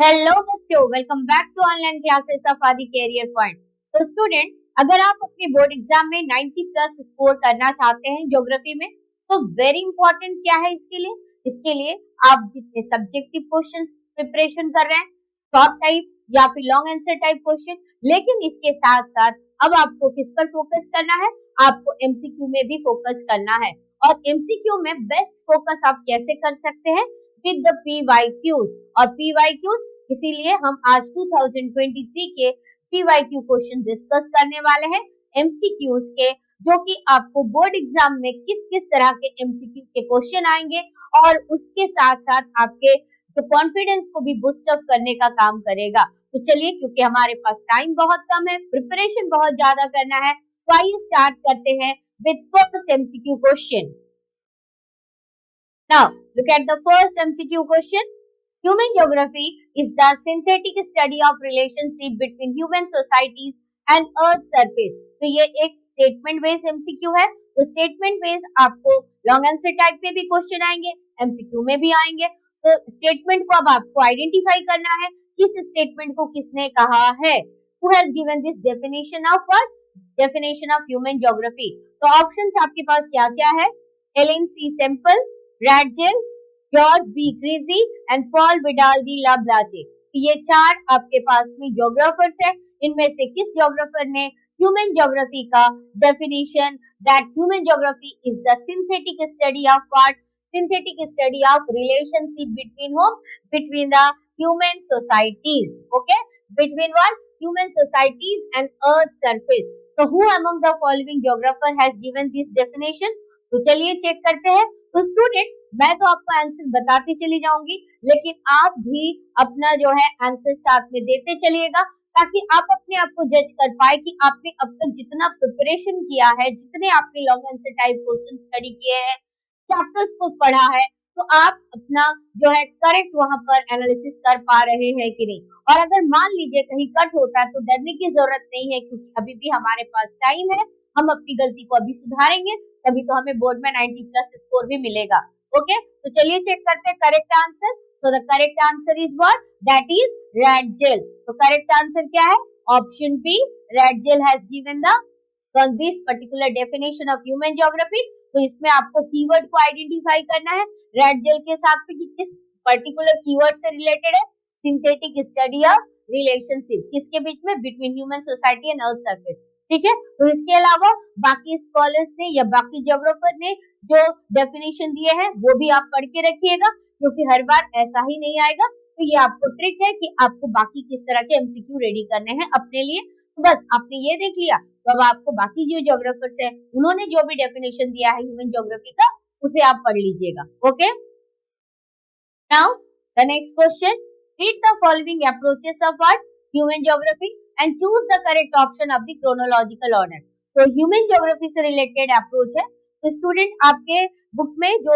Hello बच्चों, welcome back to online classes of Aadi career point. तो student, अगर आप अपने बोर्ड एग्जाम में 90 प्लस स्कोर करना चाहते हैं ज्योग्राफी में, तो वेरी इंपॉर्टेंट क्या है इसके लिए आप जितने सब्जेक्टिव क्वेश्चंस प्रिपरेशन कर रहे हैं, शॉर्ट टाइप या फिर लॉन्ग आंसर टाइप क्वेश्चन, लेकिन इसके साथ साथ अब आपको किस पर फोकस करना है, आपको एमसीक्यू में भी फोकस करना है। और एमसीक्यू में बेस्ट फोकस आप कैसे कर सकते हैं, विद द पीवाईक्यूज। और पीवाईक्यूज इसीलिए हम आज 2023 के पीवाईक्यू क्वेश्चन डिस्कस करने वाले हैं, एमसीक्यूज के, जो कि आपको बोर्ड एग्जाम में किस किस तरह के एमसीक्यू के क्वेश्चन आएंगे और उसके साथ साथ आपके तो कॉन्फिडेंस को भी बूस्ट अप करने का काम करेगा। तो चलिए, क्योंकि हमारे पास टाइम बहुत कम है, प्रिपरेशन बहुत ज्यादा करना है, तो आइए स्टार्ट करते हैं with first MCQ question. Now look at the first MCQ question. Human geography is the synthetic study of relationship between human societies and Earth surface। तो ये एक स्टेटमेंट बेस्ड एमसीक्यू है। तो स्टेटमेंट बेस्ड आपको long answer type में भी question आएंगे, MCQ में भी आएंगे। तो स्टेटमेंट को अब आपको आइडेंटिफाई करना है, किस स्टेटमेंट को किसने कहा है। Who has given this definition of what? Definition of human geography। तो ऑप्शंस आपके पास क्या क्या है? Ellen C Semple, Ratzel, George B Cressey and Paul Vidal de la Blache. ये चार आपके पास में ज्योग्राफर्स है। इनमें से किस ज्योग्राफर ने ह्यूमन ज्योग्राफी का definition, that human geography is the synthetic study of what? Synthetic study of relationship between the human societies. Okay, between what? Human societies and earth surface. So who among the following geographer has given this definition? तो चलिए check करते हैं। तो student, मैं तो आपको answer बताती चली जाऊंगी, लेकिन आप भी अपना जो है आंसर साथ में देते चलिएगा, ताकि आप अपने आप को जज कर पाए कि आपने अब तक जितना प्रिपरेशन किया है, जितने आपने long answer type question study किए हैं, चैप्टर्स को पढ़ा है, तो आप अपना जो है करेक्ट वहां पर एनालिसिस कर पा रहे हैं कि नहीं। और अगर मान लीजिए कहीं कट होता है, तो डरने की जरूरत नहीं है, क्योंकि अभी भी हमारे पास टाइम है। हम अपनी गलती को अभी सुधारेंगे, तभी तो हमें बोर्ड में 90 प्लस स्कोर भी मिलेगा। ओके, तो चलिए चेक करते हैं correct answer. So the correct answer is what? That is Ratzel. तो करेक्ट आंसर क्या है? Option B, Ratzel has given the this particular definition of human geography. तो इसमें आपको कीवर्ड को आइडेंटिफाई करना है रैडजेल के साथ में कि किस पर्टिकुलर कीवर्ड से रिलेटेड है। सिंथेटिक स्टडी ऑफ रिलेशनशिप, किसके बीच में? Between human society and earth surface. ठीक है, तो इसके अलावा बाकी स्कॉलर्स ने या बाकी ज्योग्राफर ने जो डेफिनेशन दिए हैं वो भी आप पढ़ के रखिएगा, क्योंकि हर बार ऐसा ही नहीं आएगा। तो ये आपको ट्रिक है कि आपको बाकी किस तरह के एमसीक्यू रेडी करने हैं अपने लिए। तो बस आपने ये देख लिया, तो अब आपको बाकी जो ज्योग्राफर्स है उन्होंने जो भी डेफिनेशन दिया है ह्यूमन ज्योग्राफी का, उसे आप पढ़ लीजिएगा। Okay, now the next question. Read the following approaches of what? Human geography and choose the correct option of the chronological order. तो ह्यूमन ज्योग्राफी से रिलेटेड अप्रोच है। तो स्टूडेंट, आपके बुक में जो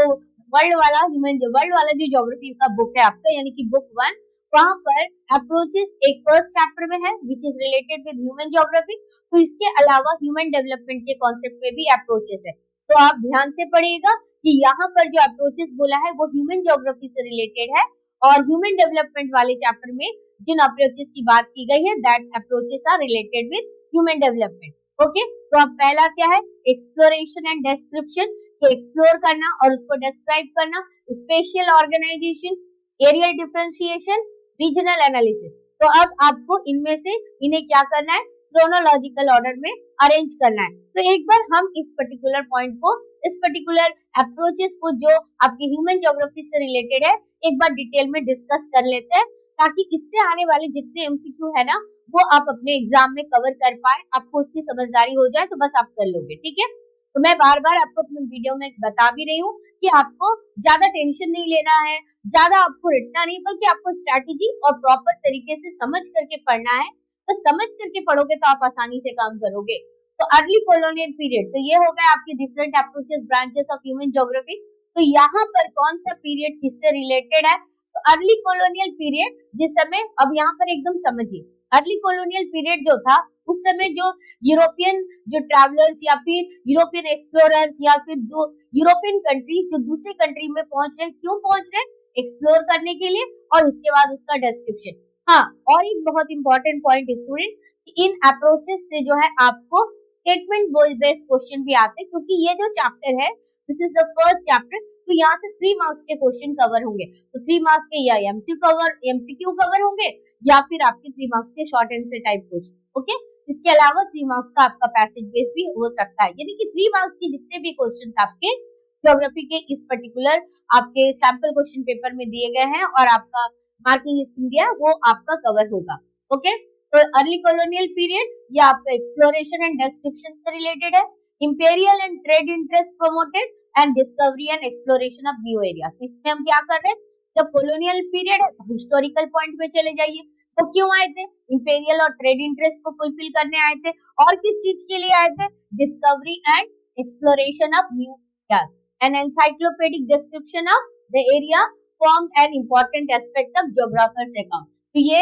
वर्ल्ड वाला जो ज्योग्राफी का बुक है आपका, यानी कि बुक 1, वहां पर अप्रोचेस एक फर्स्ट चैप्टर में है which is related with human geography. तो इसके अलावा ह्यूमन डेवलपमेंट के कॉन्सेप्ट में भी अप्रोचेस है। तो आप ध्यान से पढ़िएगा कि यहाँ पर जो अप्रोचेस बोला है वो ह्यूमन ज्योग्राफी से रिलेटेड है, और ह्यूमन डेवलपमेंट वाले चैप्टर में जिन अप्रोचेस की बात की गई है, that approaches are related with human development. Okay, तो अब पहला क्या है? एक्सप्लोरेशन एंड डिस्क्रिप्शन, एक्सप्लोर करना और उसको डिस्क्राइब करना, spatial organization, areal differentiation, regional analysis. तो अब आपको इनमें से इन्हें क्या करना है? क्रोनोलॉजिकल ऑर्डर में अरेंज करना है। तो एक बार हम इस पर्टिकुलर पॉइंट को, इस पर्टिकुलर अप्रोचेस को जो आपकी ह्यूमन ज्योग्राफी से रिलेटेड है, एक बार डिटेल में डिस्कस कर लेते हैं, ताकि इससे आने वाले जितने एमसीक्यू है ना, वो आप अपने एग्जाम में कवर कर पाए, आपको उसकी समझदारी हो जाए, तो बस आप कर लोगे। ठीक है, तो मैं बार बार आपको अपने वीडियो में बता भी रही हूँ कि आपको ज्यादा टेंशन नहीं लेना है, ज्यादा आपको रटना नहीं, बल्कि आपको स्ट्रैटेजी और प्रॉपर तरीके से समझ करके पढ़ना है। तो समझ करके पढ़ोगे तो आप आसानी से काम करोगे। तो अर्ली कॉलोनियल पीरियड, तो ये हो गया आपकी different approaches, branches of human geography. तो यहाँ पर कौन सा पीरियड किससे रिलेटेड है? तो अर्ली कॉलोनियल पीरियड, जिस समय, अब यहाँ पर एकदम समझिए, अर्ली कॉलोनियल पीरियड जो था, उस समय जो यूरोपियन जो ट्रैवलर्स या फिर यूरोपियन एक्सप्लोरर्स या फिर जो यूरोपियन कंट्रीज जो दूसरी कंट्री में पहुंच रहे, क्यों पहुंच रहे? एक्सप्लोर करने के लिए, और उसके बाद उसका डिस्क्रिप्शन। हाँ, और एक बहुत इंपॉर्टेंट पॉइंट स्टूडेंट, इन अप्रोचेस से जो है आपको स्टेटमेंट बेस्ड क्वेश्चन भी आते हैं, क्योंकि ये जो चैप्टर है this is the first chapter, तो यहाँ से 3 मार्क्स के क्वेश्चन कवर होंगे। तो 3 मार्क्स के या एमसीक्यू कवर होंगे, या फिर आपके 3 मार्क्स के short answer type question. Okay, इसके अलावा 3 मार्क्स का आपका पैसेज बेस भी हो सकता है, यानी कि 3 मार्क्स के जितने भी क्वेश्चन आपके ज्योग्राफी के इस पर्टिकुलर आपके सैंपल क्वेश्चन पेपर में दिए गए हैं और आपका मार्किंग स्कीम दिया, वो आपका कवर होगा। ओके, तो अर्ली कॉलोनियल पीरियड ये आपका एक्सप्लोरेशन एंड डिस्क्रिप्शन से रिलेटेड है। Imperial and trade interest promoted and discovery and exploration of new area. इसमें हम क्या कर रहे हैं, जब कॉलोनियल पीरियड है हिस्टोरिकल पॉइंट में चले जाइए। वो क्यों आए थे, इंपीरियल और ट्रेड इंटरेस्ट को फुलफिल करने आए थे, और किस चीज के लिए आए थे, discovery and exploration of new areas. An encyclopedic description of the area form an important aspect of geographers account. तो ये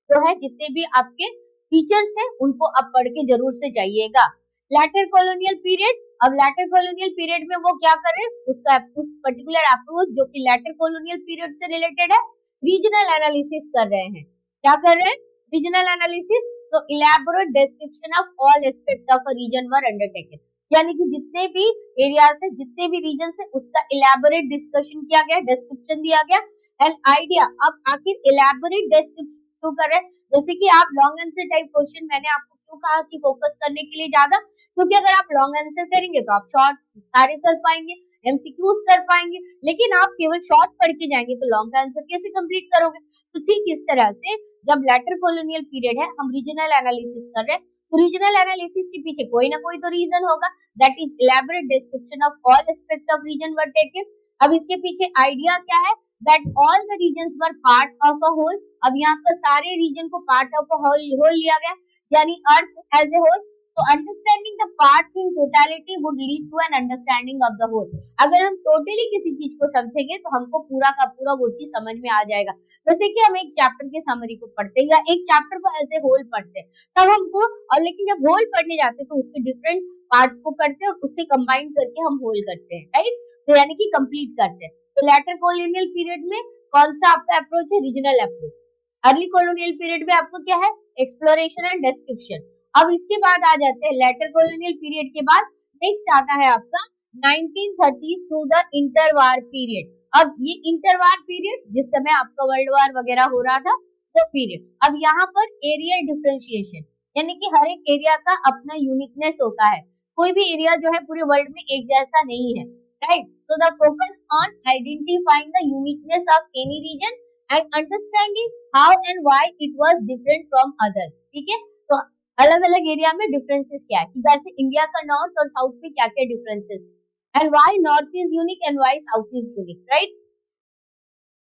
जो है जितने भी आपके फीचर्स हैं उनको आप पढ़ के जरूर से जाइएगा। लैटर कॉलोनियल पीरियड, अब लैटर कॉलोनियल पीरियड में वो क्या कर रहे हैं, उसका उस पर्टिकुलर अप्रोच जो कि लैटर कॉलोनियल पीरियड से रिलेटेड है, रीजनल एनालिसिस कर रहे हैं। क्या कर रहे हैं, regional analysis. So elaborate description of all aspect of a region were undertaken, यानी कि जितने भी एरियाज है, जितने भी रीजन है, उसका इलैबोरेट डिस्कशन किया गया, डिस्क्रिप्शन दिया गया एंड आइडिया। अब आखिर इलैबोरेट डिस्क्रिप्शन क्यों कर रहे हैं, जैसे कि आप लॉन्ग आंसर टाइप क्वेश्चन, मैंने आपको क्यों कहा कि फोकस करने के लिए ज्यादा, क्योंकि अगर आप लॉन्ग आंसर करेंगे तो आप शॉर्ट सारे कर पाएंगे, एमसीक्यूज कर पाएंगे, लेकिन आप केवल शॉर्ट पढ़ के जाएंगे तो लॉन्ग आंसर कैसे कंप्लीट करोगे। तो ठीक इस तरह से जब लेटर कॉलोनियल पीरियड है, हम रीजनल एनालिसिस कर रहे हैं, तो रीजनल एनालिसिस के पीछे कोई ना कोई तो रीजन होगा, that is elaborate description of all aspect of region were taken. अब इसके पीछे आइडिया क्या है, that all the regions were part of a whole। अब यहाँ पर सारे रीजन को पार्ट ऑफ अ होल लिया गया, यानी earth as a whole. So understanding the parts in totality would lead to an understanding of the whole. अगर हम टोटली किसी चीज को समझेंगे तो हमको पूरा का पूरा वो चीज समझ में आ जाएगा। जैसे कि हम एक चैप्टर के समरी को पढ़ते हैं या एक चैप्टर को एज ए होल पढ़ते हैं, तब हमको, और लेकिन जब होल पढ़ने जाते हैं तो उसके डिफरेंट पार्ट्स को पढ़ते हैं और उससे कंबाइन करके हम होल करते हैं, राइट। तो यानी कि कंप्लीट करते हैं। तो लेटर कॉलोनियल पीरियड में कौन सा आपका अप्रोच है, regional approach. Early colonial period में आपको क्या है, एक्सप्लोरेशन एंड डिस्क्रिप्शन। अब इसके बाद आ जाते हैं लेटर कॉलोनियल पीरियड के बाद नेक्स्ट आता है आपका 1930s through the interwar period. अब ये इंटरवार पीरियड जिस समय आपका वर्ल्ड वार वगैरह हो रहा था वो पीरियड। अब यहाँ पर एरियल डिफरेंशिएशन, यानी कि हर एक एरिया का अपना यूनिकनेस होता है, कोई भी एरिया जो है पूरे वर्ल्ड में एक जैसा नहीं है, right? So the focus on identifying the uniqueness of any region and understanding how and why it was different from others। ठीक है, तो अलग अलग एरिया में डिफरेंसेस क्या है, कि जैसे इंडिया का नॉर्थ और साउथ में क्या क्या डिफरेंसेस है, and why north is unique and why south is unique, right.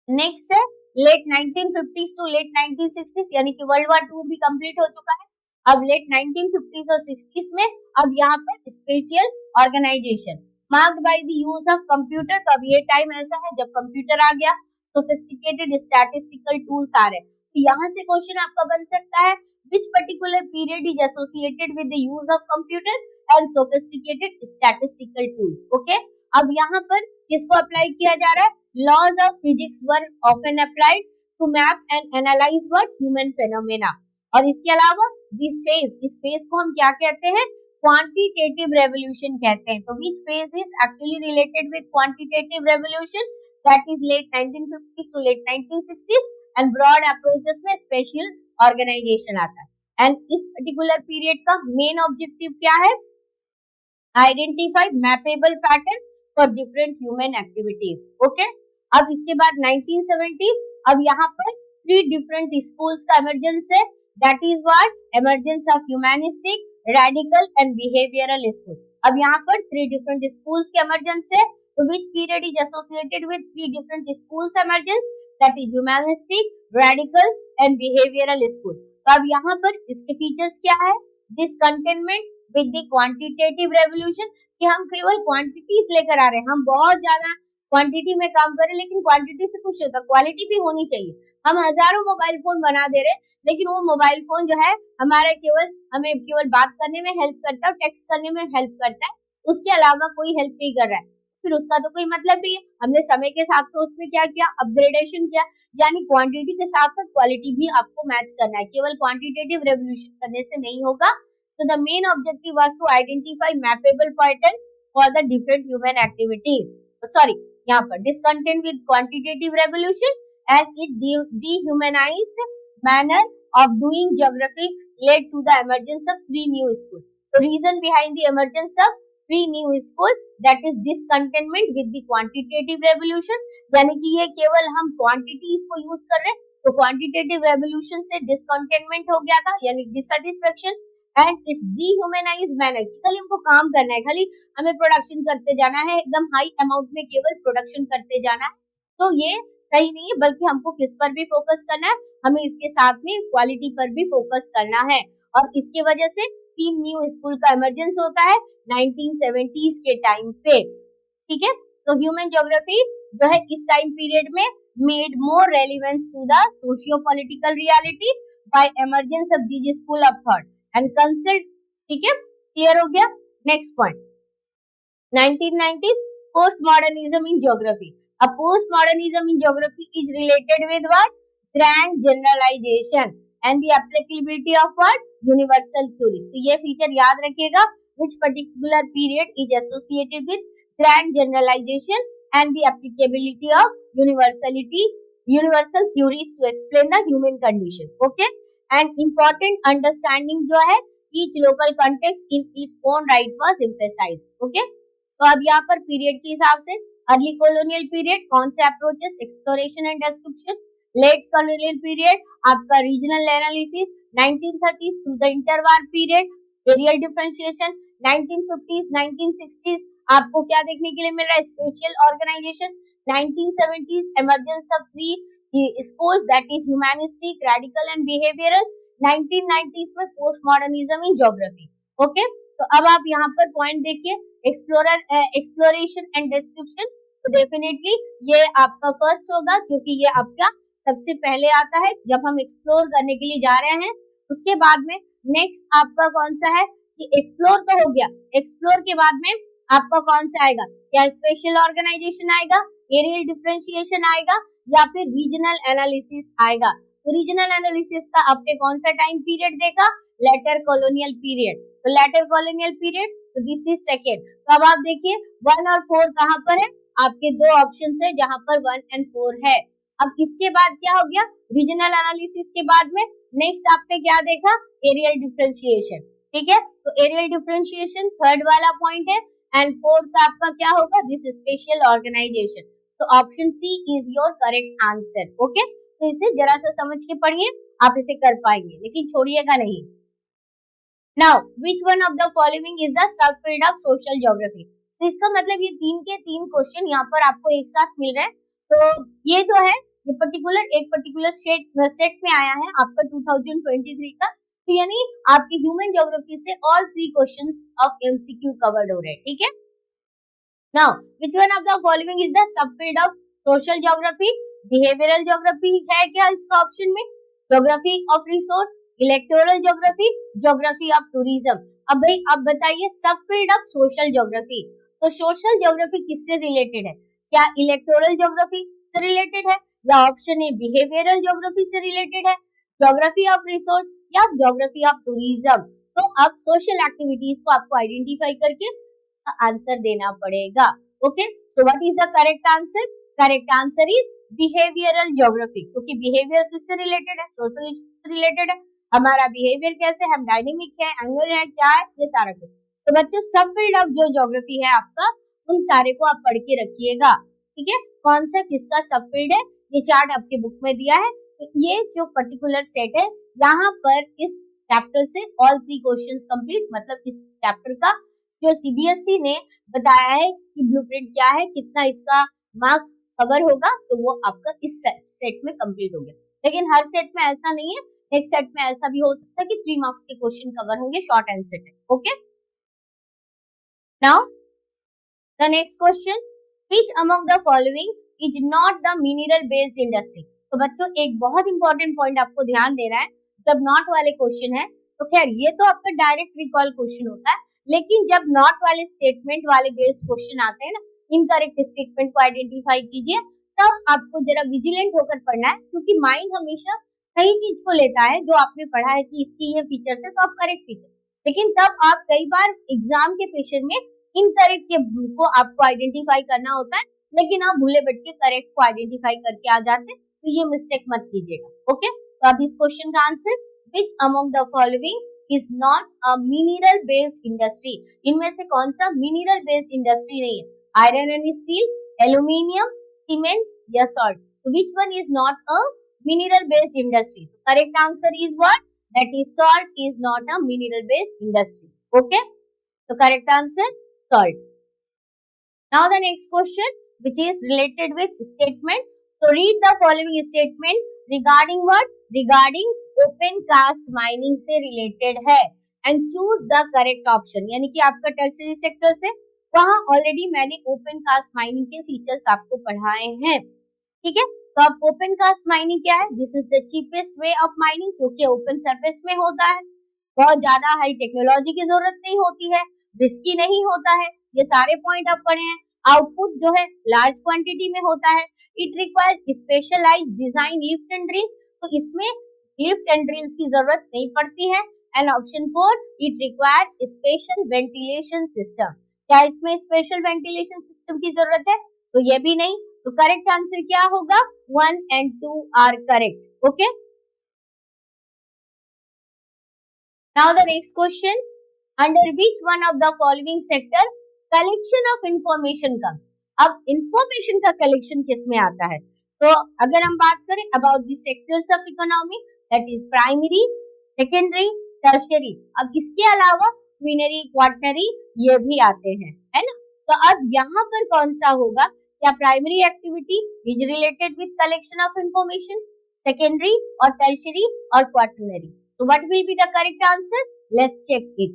Next है late 1950s to late 1960s, यानी कि वर्ल्ड वार 2 भी कंप्लीट हो चुका है। अब लेट 1950s और 60s में अब यहाँ पर spatial organization marked by the use of computer. तो अब ये टाइम ऐसा है जब कंप्यूटर आ गया, सोफिस्टिकेटेड स्टैटिस्टिकल टूल्स आ रहे हैं। तो यहाँ से क्वेश्चन आपका बन सकता है, which particular period is associated with the use of computer and sophisticated statistical tools. Okay, अब यहाँ पर किसको अप्लाई किया जा रहा है, laws of physics were often applied to map and analyze what human phenomena. और इसके अलावा इस फेज को हम क्या कहते हैं, क्वांटिटेटिव रेवोल्यूशन कहते हैं। तो which phase is actually related with quantitative revolution, that is late 1950s to late 1960s, and broad approaches में special organization आता है। and इस particular period का main objective क्या है, identify mappable pattern for different human activities। okay, अब इसके बाद 1970s, अब यहाँ पर 3 different schools का emergence है, that is what emergence of humanistic, radical and behavioral school। अब यहाँ पर 3 different schools के emergence है। तो which period is associated with 3 different schools emergence, that is humanistic, radical and behavioral school। तो अब यहाँ पर इसके फीचर्स क्या है, discontentment with the quantitative revolution, कि हम केवल क्वांटिटीज लेकर आ रहे हैं, हम बहुत ज्यादा क्वांटिटी में काम कर रहे हैं, लेकिन क्वांटिटी से कुछ होता, क्वालिटी भी होनी चाहिए। हम हजारों मोबाइल फोन बना दे रहे हैं, लेकिन वो मोबाइल फोन जो है हमारा हमें केवल बात करने में हेल्प करता है, टेक्स्ट करने में हेल्प करता है, उसके अलावा कोई हेल्प नहीं कर रहा है। फिर उसका तो कोई मतलब नहीं है। हमने समय के साथ तो उसमें क्या किया, अपग्रेडेशन किया, यानी क्वांटिटी के साथ साथ क्वालिटी भी आपको मैच करना है, केवल क्वांटिटेटिव रेवोल्यूशन करने से नहीं होगा। तो the main objective was to identify mappable pattern for the different human activities, sorry यहाँ पर discontent with quantitative revolution and it dehumanized manner of doing geography led to the emergence of three new schools. The reason behind the emergence of three new schools, that is discontentment with the quantitative revolution, यानी कि ये केवल हम quantities को use कर रहे हैं, तो क्वांटिटेटिव रेवोल्यूशन से डिसकंटेनमेंट हो गया था यानी डिससेटिस्फेक्शन, एंड इट्स डीह्यूमनाइज्ड मैनर, खाली हमको काम करना है, खाली हमें प्रोडक्शन करते जाना है, एकदम हाई अमाउंट में केवल प्रोडक्शन करते जाना है, तो ये सही नहीं है, बल्कि हमको किस पर भी फोकस करना है, हमें इसके साथ में क्वालिटी पर भी फोकस करना है। और इसके वजह से तीन न्यू स्कूल का इमर्जेंस होता है 1970s के टाइम पे, ठीक है। सो ह्यूमन ज्योग्राफी जो है इस टाइम पीरियड में made more relevance to the socio political reality by emergence of these school of thought and consult, ठीक है, क्लियर हो गया। Next point 1990s postmodernism in geography. A postmodernism in geography is related with what? Grand generalization and the applicability of what? Universal theories. तो ये feature याद रखिएगा, which particular period is associated with grand generalization and the applicability of universal theories to explain the human condition. Okay, and important understanding जो है each local context in its own right was emphasized. Okay, तो अब यहाँ पर period के हिसाब से early colonial period कौन से approaches, exploration and description, late colonial period आपका regional analysis, 1930s to the interwar period areal differentiation, 1950s 1960s आपको क्या देखने के लिए मिल रहा है, spatial organization, 1970s emergence of three schools that is humanistic, radical and behavioural, 1990s में postmodernism in geography. Okay, तो अब आप यहाँ पर पॉइंट देखिए, एक्सप्लोरेशन एंड डिस्क्रिप्शन, तो डेफिनेटली ये आपका फर्स्ट होगा क्योंकि ये आपका सबसे पहले आता है जब हम एक्सप्लोर करने के लिए जा रहे हैं। उसके बाद में नेक्स्ट आपका कौन सा है कि एक्सप्लोर तो हो गया, एक्सप्लोर के बाद में आपका कौन सा आएगा, या स्पेशल ऑर्गेनाइजेशन आएगा, एरियल डिफरेंशिएशन आएगा, या फिर रीजनल एनालिसिस आएगा। तो रीजनल एनालिसिस का आपने कौन सा टाइम पीरियड देखा, लेटर कॉलोनियल पीरियड, तो लेटर कॉलोनियल पीरियड, तो दिस इज सेकेंड। तो अब आप देखिए 1 और 4 कहाँ पर है, आपके दो ऑप्शन है जहां पर 1 और 4 है। अब इसके बाद क्या हो गया, रीजनल एनालिसिस के बाद में नेक्स्ट आपने क्या देखा, एरियल डिफरेंशिएशन, ठीक है, तो एरियल डिफरेंशिएशन थर्ड वाला पॉइंट है, एंड फोर्थ आपका क्या होगा, दिस स्पेशल ऑर्गेनाइजेशन। तो option C is your correct answer. Okay, तो इसे जरा सा समझ के पढ़िए, आप इसे कर पाएंगे, लेकिन छोड़िएगा नहीं। Now which one of the following is the subfield of social geography, तो इसका मतलब ये तीन के तीन क्वेश्चन यहाँ पर आपको एक साथ मिल रहे हैं। तो ये जो है ये एक पर्टिकुलर सेट में आया है आपका 2023 का, तो यानी आपकी ह्यूमन ज्योग्राफी से all 3 questions of MCQ covered हो रहे हैं, ठीक है। Now which one of the following is the subfield of social geography, behavioural geography है क्या इसका ऑप्शन में, geography of resource, electoral geography, geography of tourism. अब भाई अब बताइए सबफील्ड ऑफ सोशल ज्योग्राफी, तो सोशल ज्योग्राफी किससे रिलेटेड है, क्या इलेक्टोरल ज्योग्राफी से रिलेटेड है, या ऑप्शन ए बिहेवियरल ज्योग्राफी से रिलेटेड है, ज्योग्राफी ऑफ रिसोर्स या ज्योग्राफी ऑफ टूरिज्म। तो अब सोशल एक्टिविटीज को आपको आइडेंटिफाई करके आंसर देना पड़ेगा। Okay, so what is the correct answer, correct answer is behavioural geography, क्योंकि बिहेवियर किससे रिलेटेड है, सोशल से रिलेटेड है, हमारा बिहेवियर कैसे, हम डायनेमिक है, एंगर है, क्या है, ये सारा कुछ। तो बच्चों सबफील्ड ऑफ जो ज्योग्राफी है आपका, उन सारे को आप पढ़ के रखिएगा, ठीक है, कौन सा किसका सबफील्ड है, ये चार्ट आपके बुक में दिया है। तो ये जो पर्टिकुलर सेट है, यहाँ पर इस चैप्टर से ऑल 3 क्वेश्चंस कंप्लीट, मतलब इस चैप्टर का जो सीबीएसई ने बताया है कि ब्लूप्रिंट क्या है, कितना इसका मार्क्स कवर होगा, तो वो आपका इस सेट में कंप्लीट हो गया। लेकिन हर सेट में ऐसा नहीं है, नेक्स्ट सेट में ऐसा भी हो सकता है कि 3 मार्क्स के क्वेश्चन कवर होंगे, शॉर्ट आंसर है। Okay, now the next question, which among the following is not the mineral based industry। तो बच्चों एक बहुत इंपॉर्टेंट पॉइंट आपको ध्यान देना है, जब नॉट वाले क्वेश्चन है तो खैर ये तो आपका डायरेक्ट रिकॉल क्वेश्चन होता है, लेकिन जब नॉट वाले स्टेटमेंट वाले बेस्ड क्वेश्चन आते हैं ना, इनकरेक्ट स्टेटमेंट को आइडेंटिफाई कीजिए। तब आपको जरा विजिलेंट होकर पढ़ना है, क्योंकि माइंड हमेशा सही चीज को लेता है जो आपने पढ़ा है कि इसकी ये फीचर्स है तो आप करेक्ट फीचर, लेकिन तब आप कई बार एग्जाम के प्रेशर में इनकरेक्ट के को आपको आइडेंटिफाई करना होता है, लेकिन आप भूले भटके करेक्ट को आइडेंटिफाई करके आ जाते हैं, तो ये मिस्टेक मत कीजिएगा। ओके, तो अब इस क्वेश्चन का answer, which among the following is not a mineral based industry, इनमें से कौन सा मिनरल बेस्ड इंडस्ट्री नहीं है? Iron and steel, aluminium, cement या सॉल्ट। तो which one is not a mineral based industry? Correct answer is what? That is salt is not a mineral based industry. Okay, तो correct answer salt. Now the next question, which is related with statement. So read the following statement regarding what? Regarding open cast mining से related है and choose the correct option. यानी कि आपका tertiary sector से, वहाँ already मैंने open cast mining के features आपको पढ़ाए हैं, ठीक है? तो अब open cast mining क्या है? This is the cheapest way of mining, क्योंकि open surface में होता है, बहुत ज्यादा हाई टेक्नोलॉजी की जरूरत नहीं होती है, रिस्की नहीं होता है, ये सारे पॉइंट आप पढ़े हैं। आउटपुट जो है लार्ज क्वांटिटी में होता है। It requires specialized design lift and drill, तो इसमें लिफ्ट एंड ड्रिल्स की जरूरत नहीं पड़ती है। And option 4, it require special ventilation system, क्या इसमें स्पेशल वेंटिलेशन सिस्टम की जरूरत है? तो ये भी नहीं। तो करेक्ट आंसर क्या होगा? 1 and 2 are correct. Okay, now the next question, under which one of the following sector collection of information comes? अब information का collection किस में आता है? तो अगर हम बात करें about the sectors of economy, that is primary, secondary, tertiary, अब इसके अलावा quinary, quaternary ये भी आते हैं, है ना? तो अब यहाँ पर कौन सा होगा? क्या primary activity is related with collection of information, secondary और tertiary और quaternary? So what will be the correct answer? Let's check it.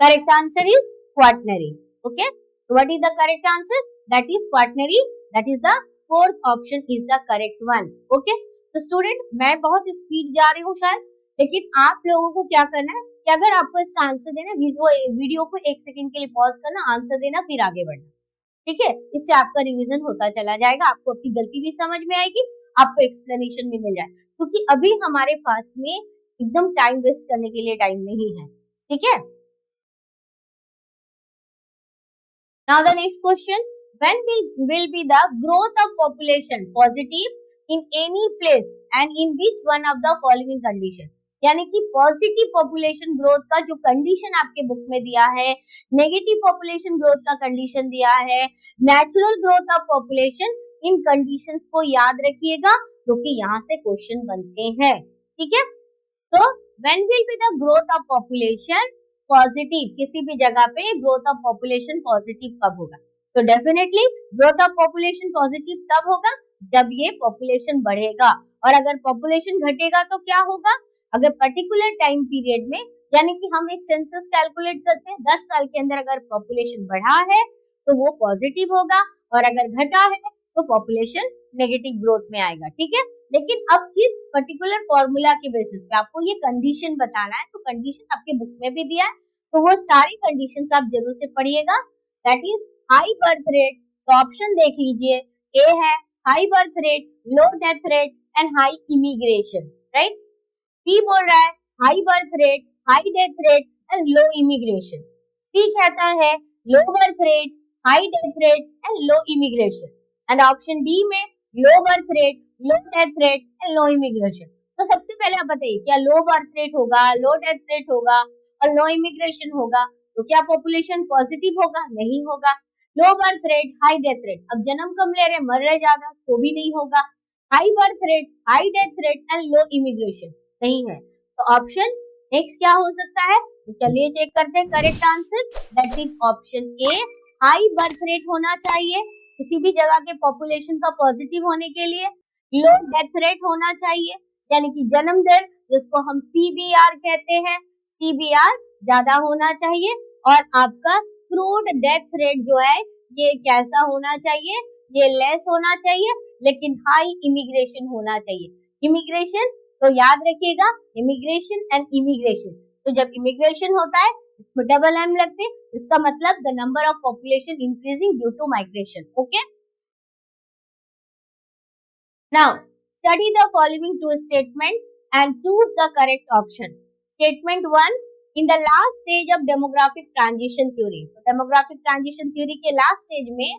Correct answer is quaternary. Okay. So what is the correct answer? That is quaternary. That is the fourth option is the correct one. Okay. तो student, मैं बहुत speed जा रही हूँ शायद, लेकिन आप लोगों को क्या करना है कि अगर आपको इसका आंसर देना, वीडियो को 1 सेकंड के लिए पॉज करना, आंसर देना, फिर आगे बढ़ना, ठीक है? इससे आपका रिवीजन होता चला जाएगा, आपको अपनी गलती भी समझ में आएगी, आपको एक्सप्लेनेशन भी मिल जाए, क्योंकि अभी हमारे पास में एकदम टाइम वेस्ट करने के लिए टाइम नहीं है, ठीक है? Now the next question, when will be the growth of population positive in any place and in which one of the following condition? यानी कि पॉजिटिव पॉपुलेशन ग्रोथ का जो कंडीशन आपके बुक में दिया है, नेगेटिव पॉपुलेशन ग्रोथ का condition दिया है, natural growth of population, in conditions को याद रखिएगा क्योंकि यहाँ से क्वेश्चन बनते हैं, ठीक है? तो when will be the growth of population positive, किसी भी जगह पे ग्रोथ ऑफ पॉपुलेशन पॉजिटिव कब होगा? तो definitely growth of population positive तब होगा जब ये पॉपुलेशन बढ़ेगा, और अगर पॉपुलेशन घटेगा तो क्या होगा? अगर पर्टिकुलर टाइम पीरियड में, यानी कि हम एक सेंसस कैलकुलेट करते हैं, 10 साल के अंदर अगर पॉपुलेशन बढ़ा है तो वो पॉजिटिव होगा, और अगर घटा है तो पॉपुलेशन नेगेटिव ग्रोथ में आएगा, ठीक है? लेकिन अब किस पर्टिकुलर फॉर्मूला के बेसिस पे आपको ये कंडीशन बताना है, तो कंडीशन आपके बुक में भी दिया है, तो वो सारी कंडीशंस आप जरूर से पढ़िएगा। That is high birth rate, तो ऑप्शन देख लीजिए, ए है high birth rate, low death rate and high immigration, right? B बोल रहा है high birth rate, high death rate and low immigration. C कहता है low birth rate, high death rate and low immigration, and option D में low birth rate, low death rate and low immigration. तो सबसे पहले आप बताइए, क्या लो birth rate होगा, लो डेथ रेट होगा और लो इमिग्रेशन होगा तो क्या पॉपुलेशन पॉजिटिव होगा? नहीं होगा। लो birth rate, high death rate, अब जन्म कम ले रहे, मर रहे ज्यादा, तो भी नहीं होगा। High birth rate, high death rate and low immigration नहीं है, तो ऑप्शन नेक्स्ट क्या हो सकता है? तो चलिए चेक करते हैं correct answer, that is option A, high birth rate होना चाहिए किसी भी जगह के पॉपुलेशन का पॉजिटिव होने के लिए। लो डेथ रेट होना चाहिए, यानी कि जन्म दर जिसको हम CBR कहते हैं, CBR ज्यादा होना चाहिए, और आपका क्रूड डेथ रेट जो है ये कैसा होना चाहिए? ये लेस होना चाहिए, लेकिन हाई इमिग्रेशन होना चाहिए। इमिग्रेशन तो याद रखिएगा, इमिग्रेशन एंड इमिग्रेशन, तो जब इमिग्रेशन होता है इसमें डबल एम लगते, इसका मतलब the number of population increasing due to migration. Okay, now study the following two statement and choose the correct option. Statement 1, in the last stage of demographic transition theory. Demographic transition theory के last stage में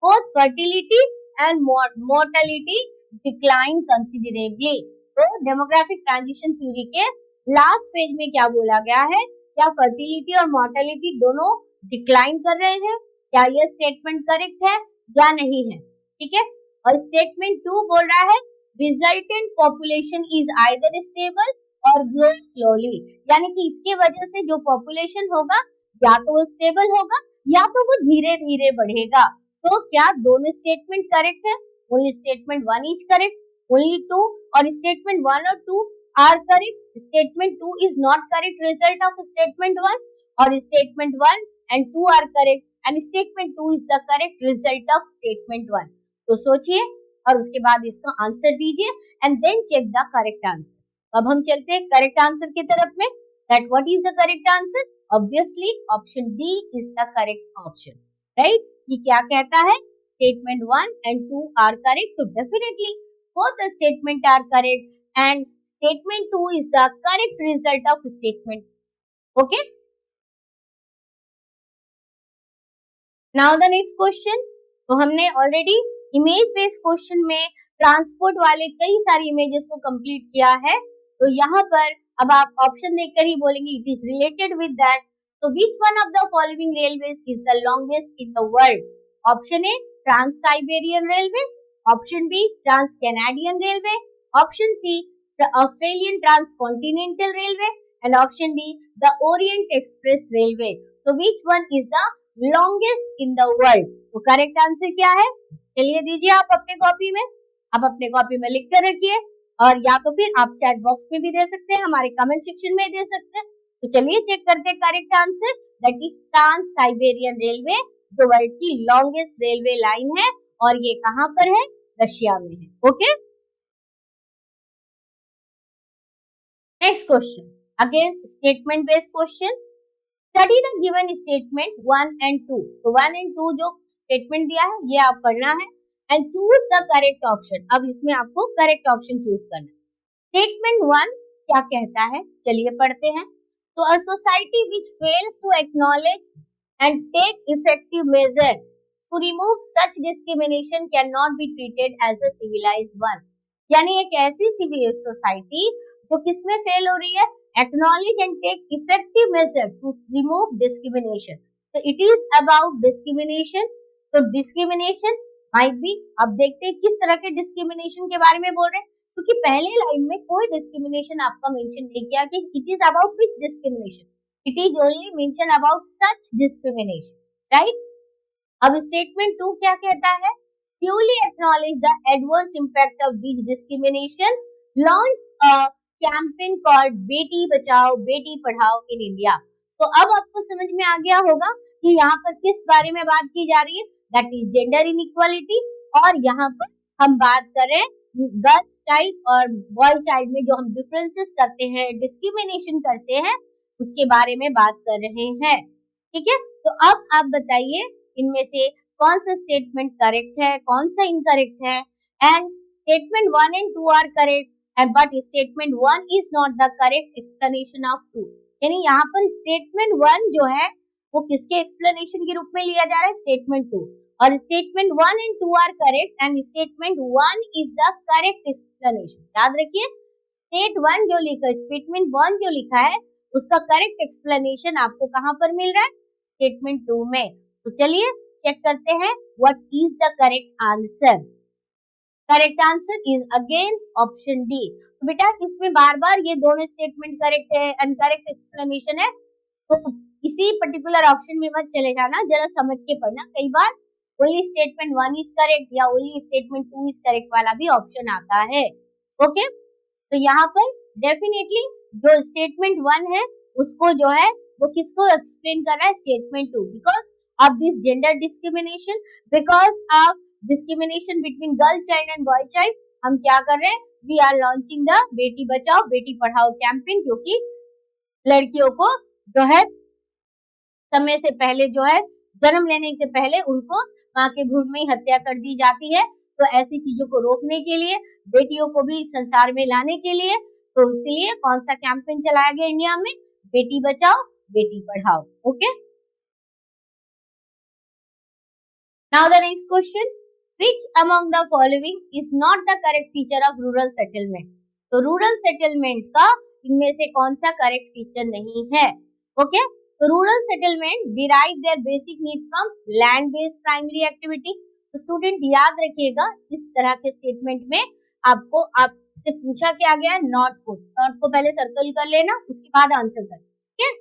both fertility and mortality decline considerably. तो demographic transition theory के last page में क्या बोला गया है, क्या फर्टिलिटी और मोर्टेलिटी दोनों डिक्लाइन कर रहे हैं, क्या यह स्टेटमेंट करेक्ट है या नहीं है। ठीक है, और स्टेटमेंट 2 बोल रहा है resultant population is either stable और ग्रो स्लोली, यानी कि इसके वजह से जो पॉपुलेशन होगा या तो वो स्टेबल होगा या तो वो धीरे धीरे बढ़ेगा। तो क्या दोनों स्टेटमेंट करेक्ट है? Only statement 1 is correct, only 2 और स्टेटमेंट 1 और 2 are correct, statement 2 is not correct result of statement 1 और statement 1 and 2 are correct and statement 2 is the correct result of statement 1। तो सोचिए और उसके बाद इसका आंसर दीजिए and then check the correct answer. अब हम चलते हैं करेक्ट आंसर की तरफ में। That what is the correct answer? Obviously option D is the correct option, right. ये क्या कहता है? स्टेटमेंट 1 एंड 2 आर करेक्ट, तो definitely both the statement are correct and statement 2 is the correct result of statement. Okay, now the next question। तो हमने already image based question में transport वाले कई सारी इमेजेस को कंप्लीट किया है, तो यहाँ पर अब आप ऑप्शन देखकर ही बोलेंगे it is related with that. तो which one of the following railways is the longest in the world? Option A trans Siberian railway, option B trans Canadian railway, option C Australian trans continental railway and option D the orient express railway. So which one is the longest in the world? तो correct answer क्या है? चलिए दीजिए आप अपने copy में, आप अपने कॉपी में लिख कर रखिए और या तो फिर आप चैट बॉक्स में भी दे सकते हैं, हमारे कमेंट सेक्शन में दे सकते हैं। तो चलिए चेक करते हैं correct answer. That is Trans Siberian railway, जो वर्ल्ड की लॉन्गेस्ट रेलवे लाइन है और ये कहां पर है? रशिया में है। Okay, next question, again statement based question. Study the given statement 1 and 2। तो 1 एंड 2 जो स्टेटमेंट दिया है ये आप पढ़ना है and choose the correct option. अब इसमें आपको करेक्ट ऑप्शन चूज करना है। स्टेटमेंट 1 क्या कहता है, चलिए पढ़ते हैं। तो a society which fails to acknowledge and take effective measure to remove such discrimination can not be treated as a civilised one. यानी एक ऐसी सिविल सोसाइटी जो किसमें फेल हो रही है? Acknowledge and take effective measure to remove discrimination. तो it is about discrimination. तो डिस्क्रिमिनेशन माइट बी, अब देखते हैं किस तरह के डिस्क्रिमिनेशन के बारे में बोल रहे हैं, क्योंकि पहले लाइन में कोई डिस्क्रिमिनेशन आपका मेंशन नहीं किया कि it is about which discrimination, it is only mention about such discrimination, right. अब स्टेटमेंट 2 क्या कहता है? Duly acknowledge the adverse impact of this discrimination, launch a campaign called Beti Bachao Beti Padhao in India। तो अब आपको समझ में आ गया होगा कि यहाँ पर किस बारे में बात की जा रही है, दैट इज जेंडर इनइक्वालिटी। और यहाँ पर हम बात कर रहे हैं गर्ल चाइल्ड और बॉय चाइल्ड में जो हम डिफरेंसेस करते हैं, डिस्क्रिमिनेशन करते हैं, उसके बारे में बात कर रहे हैं। ठीक है, तो अब आप बताइए इनमें से कौन सा स्टेटमेंट करेक्ट है, कौन सा इनकरेक्ट है। And statement 1 and 2 are correct and but statement 1 is not the correct explanation of 2। यानी यहाँ पर स्टेटमेंट 1 जो है वो किसके एक्सप्लेनेशन के रूप में लिया जा रहा है? स्टेटमेंट 2। और statement 1 and 2 are correct and statement 1 is the correct explanation. याद रखिए, स्टेट 1 जो लिखा, स्टेटमेंट 1 जो लिखा है उसका करेक्ट एक्सप्लेनेशन आपको कहाँ पर मिल रहा है? स्टेटमेंट 2 में। तो चलिए चेक करते हैं what is the correct answer. Correct answer is again option D. तो बेटा इसमें बार बार ये दोनों स्टेटमेंट करेक्ट है, अनकरेक्ट एक्सप्लेनेशन है, तो इसी पर्टिकुलर ऑप्शन में मत चले जाना, जरा समझ के पढ़ना। कई बार ओनली स्टेटमेंट 1 इज करेक्ट या ओनली स्टेटमेंट 2 इज करेक्ट वाला भी ऑप्शन आता है। ओके, तो यहाँ पर डेफिनेटली जो स्टेटमेंट 1 है उसको जो है वो किसको एक्सप्लेन कर रहा है? Statement 2। Because of this gender discrimination, because of discrimination between girl child and boy child, हम क्या कर रहे हैं? We are launching the Beti Bachao Beti Padhao campaign, क्योंकि लड़कियों को जो है समय से पहले जो है जन्म लेने से पहले उनको माँ के भ्रूण में ही हत्या कर दी जाती है। तो ऐसी चीजों को रोकने के लिए, बेटियों को भी इस संसार में लाने के लिए, तो इसलिए कौन सा कैंपेन चलाया गया इंडिया में? Beti Bachao Beti Padhao. Okay, now the next question, which among the following is not the correct feature of rural settlement? तो रूरल सेटलमेंट का इनमें से कौन सा करेक्ट फीचर नहीं है? ओके, तो rural settlement derive their basic needs from land based primary activity. तो स्टूडेंट याद रखिएगा, इस तरह के स्टेटमेंट में आपसे पूछा क्या गया है? नॉट को पहले सर्कल कर लेना, उसके बाद आंसर कर। ठीक है,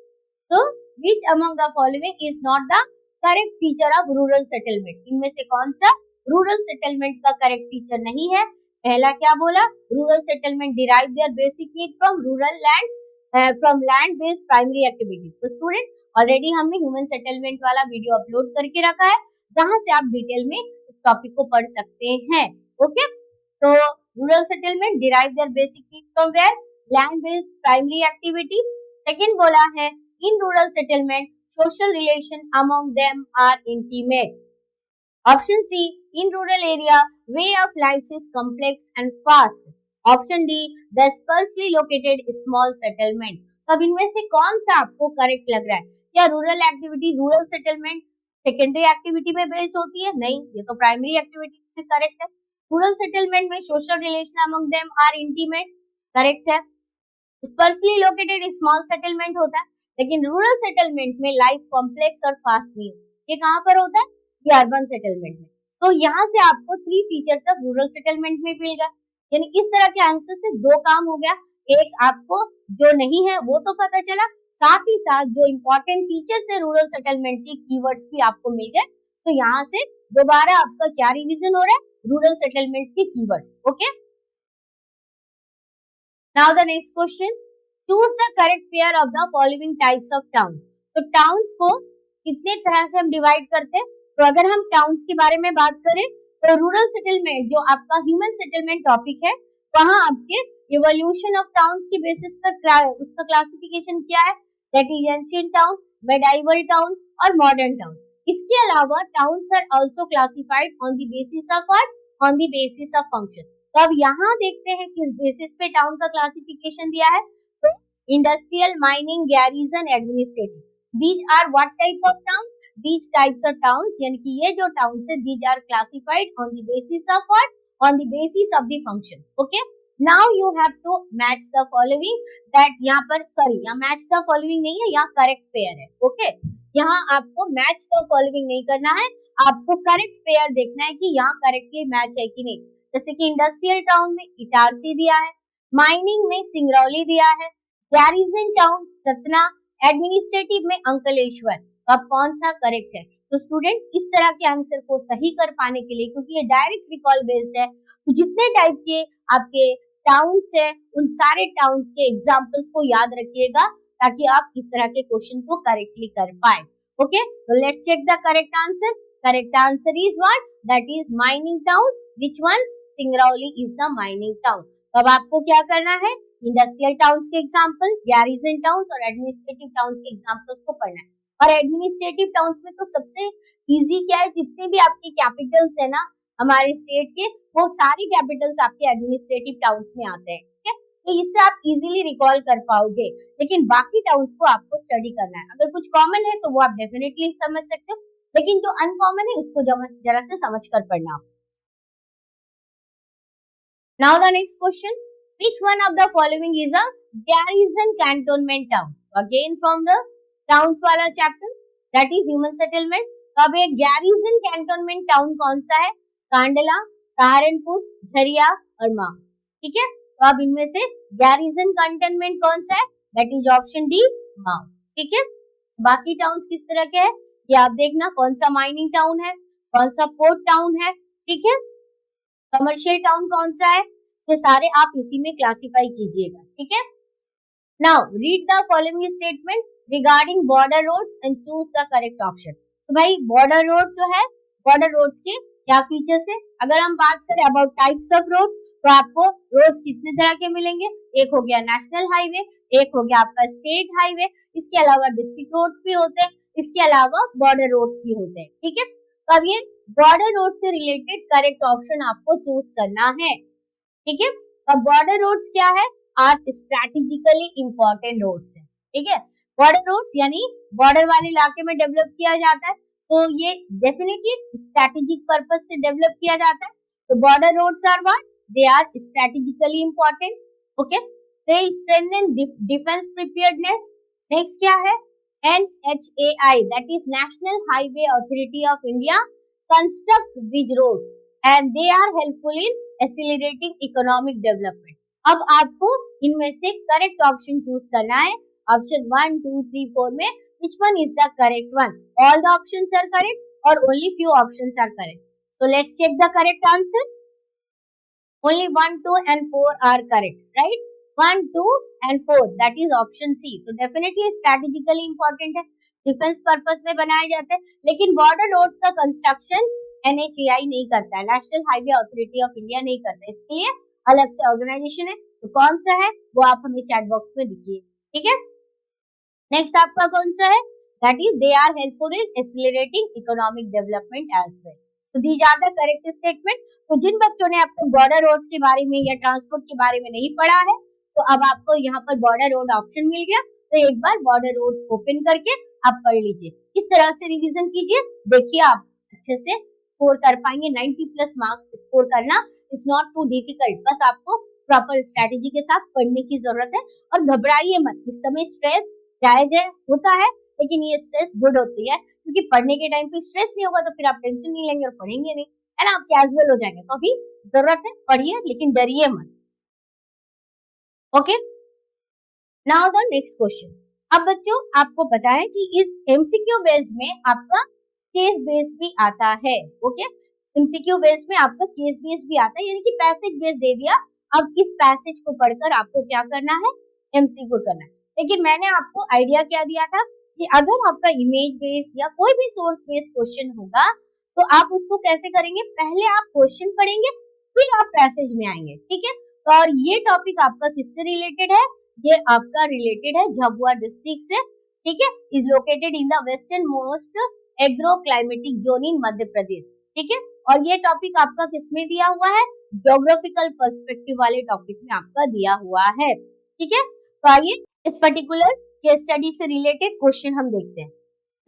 तो which among the following is not the correct feature of rural settlement? इनमें से कौन सा रूरल सेटलमेंट का करेक्ट फीचर नहीं है? पहला क्या बोला? Rural settlement derive their basic need from rural land from land based primary activity. तो स्टूडेंट ऑलरेडी हमने ह्यूमन सेटलमेंट वाला वीडियो अपलोड करके रखा है, जहां से आप डिटेल में इस टॉपिक को पढ़ सकते हैं। ओके, तो rural settlement derive their basic need from where? Land based primary activity. Second बोला है in rural settlement social relation among them are intimate. Option C, in rural area, way of life is complex and fast. Option D, the sparsely located small settlement. तो अब इनमें से कौन सा आपको correct लग रहा है? क्या rural activity, rural settlement secondary activity में बेस्ड होती है? नहीं, ये तो प्राइमरी एक्टिविटी में करेक्ट है। रूरल सेटलमेंट में social relation among them are intimate, correct है। स्पर्सली लोकेटेड स्मॉल सेटलमेंट होता है, लेकिन रूरल सेटलमेंट में लाइफ कॉम्प्लेक्स और फास्ट नहीं होता। ये कहाँ पर होता है? ये अर्बन सेटलमेंट में। तो यहाँ से आपको 3 फीचर्स ऑफ रूरल सेटलमेंट में मिल गया, यानी इस तरह के आंसर से 2 काम हो गया। एक आपको जो नहीं है वो तो पता चला, साथ ही साथ जो इम्पोर्टेंट फीचर्स है रूरल सेटलमेंट के कीवर्ड्स भी आपको मिल गए। तो यहाँ से दोबारा आपका क्या रिविजन हो रहा है? रूरल सेटलमेंट के keywords. Okay, now the next question, choose the correct pair of the following types of town. तो टाउन्स को कितने तरह से हम डिवाइड करते हैं? तो अगर हम टाउन्स के बारे में बात करें तो रूरल सेटलमेंट जो आपका ह्यूमन सेटलमेंट टॉपिक है, वहां आपके इवोल्यूशन ऑफ टाउन्स के बेसिस पर उसका क्लासिफिकेशन क्या है? That is ancient town, medieval town और मॉडर्न टाउन। इसके अलावा towns are also classified on the basis of what? On the basis of function. तो अब यहाँ देखते हैं किस बेसिस पे टाउन का क्लासिफिकेशन दिया है। तो industrial, mining, garrison, administrative, these are what type of towns? These types of towns, यानी कि ये जो towns है, these are classified on the basis of what? On the basis of the functions. Okay, now you have to match the following. that यहाँ पर यहाँ match the following नहीं है, यहाँ correct pair है। Okay, यहाँ आपको match the following नहीं करना है, आपको correct pair देखना है कि यहाँ correctly match है कि नहीं। जैसे कि इंडस्ट्रियल टाउन में इटारसी दिया है, माइनिंग में सिंगरौली दिया है, गैरिजन टाउन सतना, एडमिनिस्ट्रेटिव में अंकलेश्वर। तो अब कौन सा करेक्ट है? तो स्टूडेंट इस तरह के आंसर को सही कर पाने के लिए, क्योंकि ये डायरेक्ट रिकॉल बेस्ड है, तो जितने टाइप के आपके टाउन्स है उन सारे टाउन्स के एग्जांपल्स को याद रखिएगा, ताकि आप इस तरह के क्वेश्चन को करेक्टली कर पाए। ओके, तो let's check the correct answer. Correct answer is what? That is mining town. Which one? Singrauli is the mining town. तो अब आपको क्या करना है? इंडस्ट्रियल टाउन्स के एग्जांपल, गैरिजन टाउन्स और एडमिनिस्ट्रेटिव टाउन्स के एग्जांपल्स को पढ़ना है। और एडमिनिस्ट्रेटिव टाउन्स में तो सबसे इजी क्या है? जितने भी आपके कैपिटल्स है ना हमारे स्टेट के, वो सारे कैपिटल्स आपके एडमिनिस्ट्रेटिव टाउन्स में आते हैं। ठीक है, तो इससे आप इजीली रिकॉल कर पाओगे। लेकिन बाकी टाउन्स को आपको स्टडी करना है। अगर कुछ कॉमन है तो वो आप डेफिनेटली समझ सकते हो, लेकिन जो अनकॉमन है उसको जरा से समझ कर पढ़ना। Now the next question, which one of the following is a garrison cantonment town? Again from the towns वाला chapter, that is human settlement। तो अब ये garrison cantonment town कौन सा है? कांडला, सहारनपुर, झरिया और माह। ठीक है, तो अब इनमें से garrison cantonment कौन सा है? that is option D, माह। ठीक है, बाकी टाउन्स किस तरह के हैं ये आप देखना, कौन सा माइनिंग टाउन है, कौन सा पोर्ट टाउन है, ठीक है, कमर्शियल टाउन कौन सा है, ये सारे आप इसी में क्लासिफाई कीजिएगा। ठीक है, now read the following statement regarding border roads and choose the correct option. तो भाई बॉर्डर रोड्स जो है, बॉर्डर रोड्स के क्या फीचर्स है? अगर हम बात करें अबाउट टाइप्स ऑफ रोड, तो आपको रोड्स कितने तरह के मिलेंगे? एक हो गया नेशनल हाईवे, एक हो गया आपका स्टेट हाईवे, इसके अलावा डिस्ट्रिक्ट रोड्स भी होते हैं, इसके अलावा बॉर्डर रोड्स भी होते हैं, ठीक है। तो अब ये बॉर्डर रोड से रिलेटेड करेक्ट ऑप्शन आपको चूज करना है, ठीक है। अब बॉर्डर रोड्स क्या है, आर स्ट्रेटेजिकली इंपॉर्टेंट रोड्स है, ठीक है। बॉर्डर रोड्स यानी बॉर्डर वाले इलाके में डेवलप किया जाता है, तो ये डेफिनेटली स्ट्रेटेजिक पर्पस से डेवलप किया जाता है। तो border roads are what, they are strategically important, okay. They strengthen defence preparedness. Next क्या है, NHAI, that is National Highway Authority of India, construct bridge roads and they are helpful in accelerating economic development. अब आपको इनमें से correct option choose करना है, option 1, 2, 3, 4 में which one is the correct one? All the options are correct or only few options are correct? So let's check the correct answer. Only 1, 2 and 4 are correct, right? 1, 2 and 4, that is option C. तो definitely strategically important है, defence purpose में बनाए जाते हैं, लेकिन border roads का construction NHAI नहीं करता है, national highway authority of India नहीं करता है, इसके लिए अलग से ऑर्गेनाइजेशन है। तो कौन सा है वो आप हमें चैट बॉक्स में लिखिए, ठीक है। नेक्स्ट आपका कौन सा है, that is they are helpful in accelerating economic development as well. तो these are the correct statement. तो जिन बच्चों ने आपको बॉर्डर रोड्स के बारे में या ट्रांसपोर्ट के बारे में नहीं पढ़ा है, तो अब आपको यहाँ पर बॉर्डर रोड ऑप्शन मिल गया, तो एक बार बॉर्डर रोड्स ओपन करके आप पढ़ लीजिए, इस तरह से रिवीजन कीजिए, देखिए आप अच्छे से स्कोर कर पाएंगे। 90+ मार्क्स स्कोर करना इज नॉट टू डिफिकल्ट, बस आपको प्रॉपर स्ट्रेटेजी के साथ पढ़ने की जरूरत है। और घबराइए मत, इस समय स्ट्रेस जायज है, होता है, लेकिन ये स्ट्रेस गुड होती है, क्योंकि पढ़ने के टाइम पे स्ट्रेस नहीं होगा तो फिर आप टेंशन नहीं लेंगे और पढ़ेंगे नहीं, है ना, आप कैजुअल हो जाएंगे। तो अभी जरूरत है, पढ़िए लेकिन डरिए मत, okay. Now the next question. अब बच्चों आपको पता है कि इस एमसीक्यू बेस्ड में आपका केस बेस्ड भी आता है, ओके। एमसीक्यू बेस्ड में आपका केस बेस्ड भी आता है, यानी कि पैसेज बेस्ड दे दिया, अब इस पैसेज को पढ़कर आपको क्या करना है, एमसीक्यू करना है। लेकिन मैंने आपको आइडिया क्या दिया था कि अगर आपका इमेज बेस्ड या कोई भी सोर्स बेस्ड क्वेश्चन होगा तो आप उसको कैसे करेंगे, पहले आप क्वेश्चन पढ़ेंगे फिर आप पैसेज में आएंगे, ठीक है। और ये टॉपिक आपका किससे रिलेटेड है, ये आपका रिलेटेड है झाबुआ डिस्ट्रिक्ट से, ठीक है। Is located in the western most agro climatic zone in Madhya Pradesh, ठीक है। और ये टॉपिक आपका किसमें दिया हुआ है, ज्योग्राफिकल पर्सपेक्टिव वाले टॉपिक में आपका दिया हुआ है, ठीक है। तो आइए इस पर्टिकुलर केस स्टडी से रिलेटेड क्वेश्चन हम देखते हैं।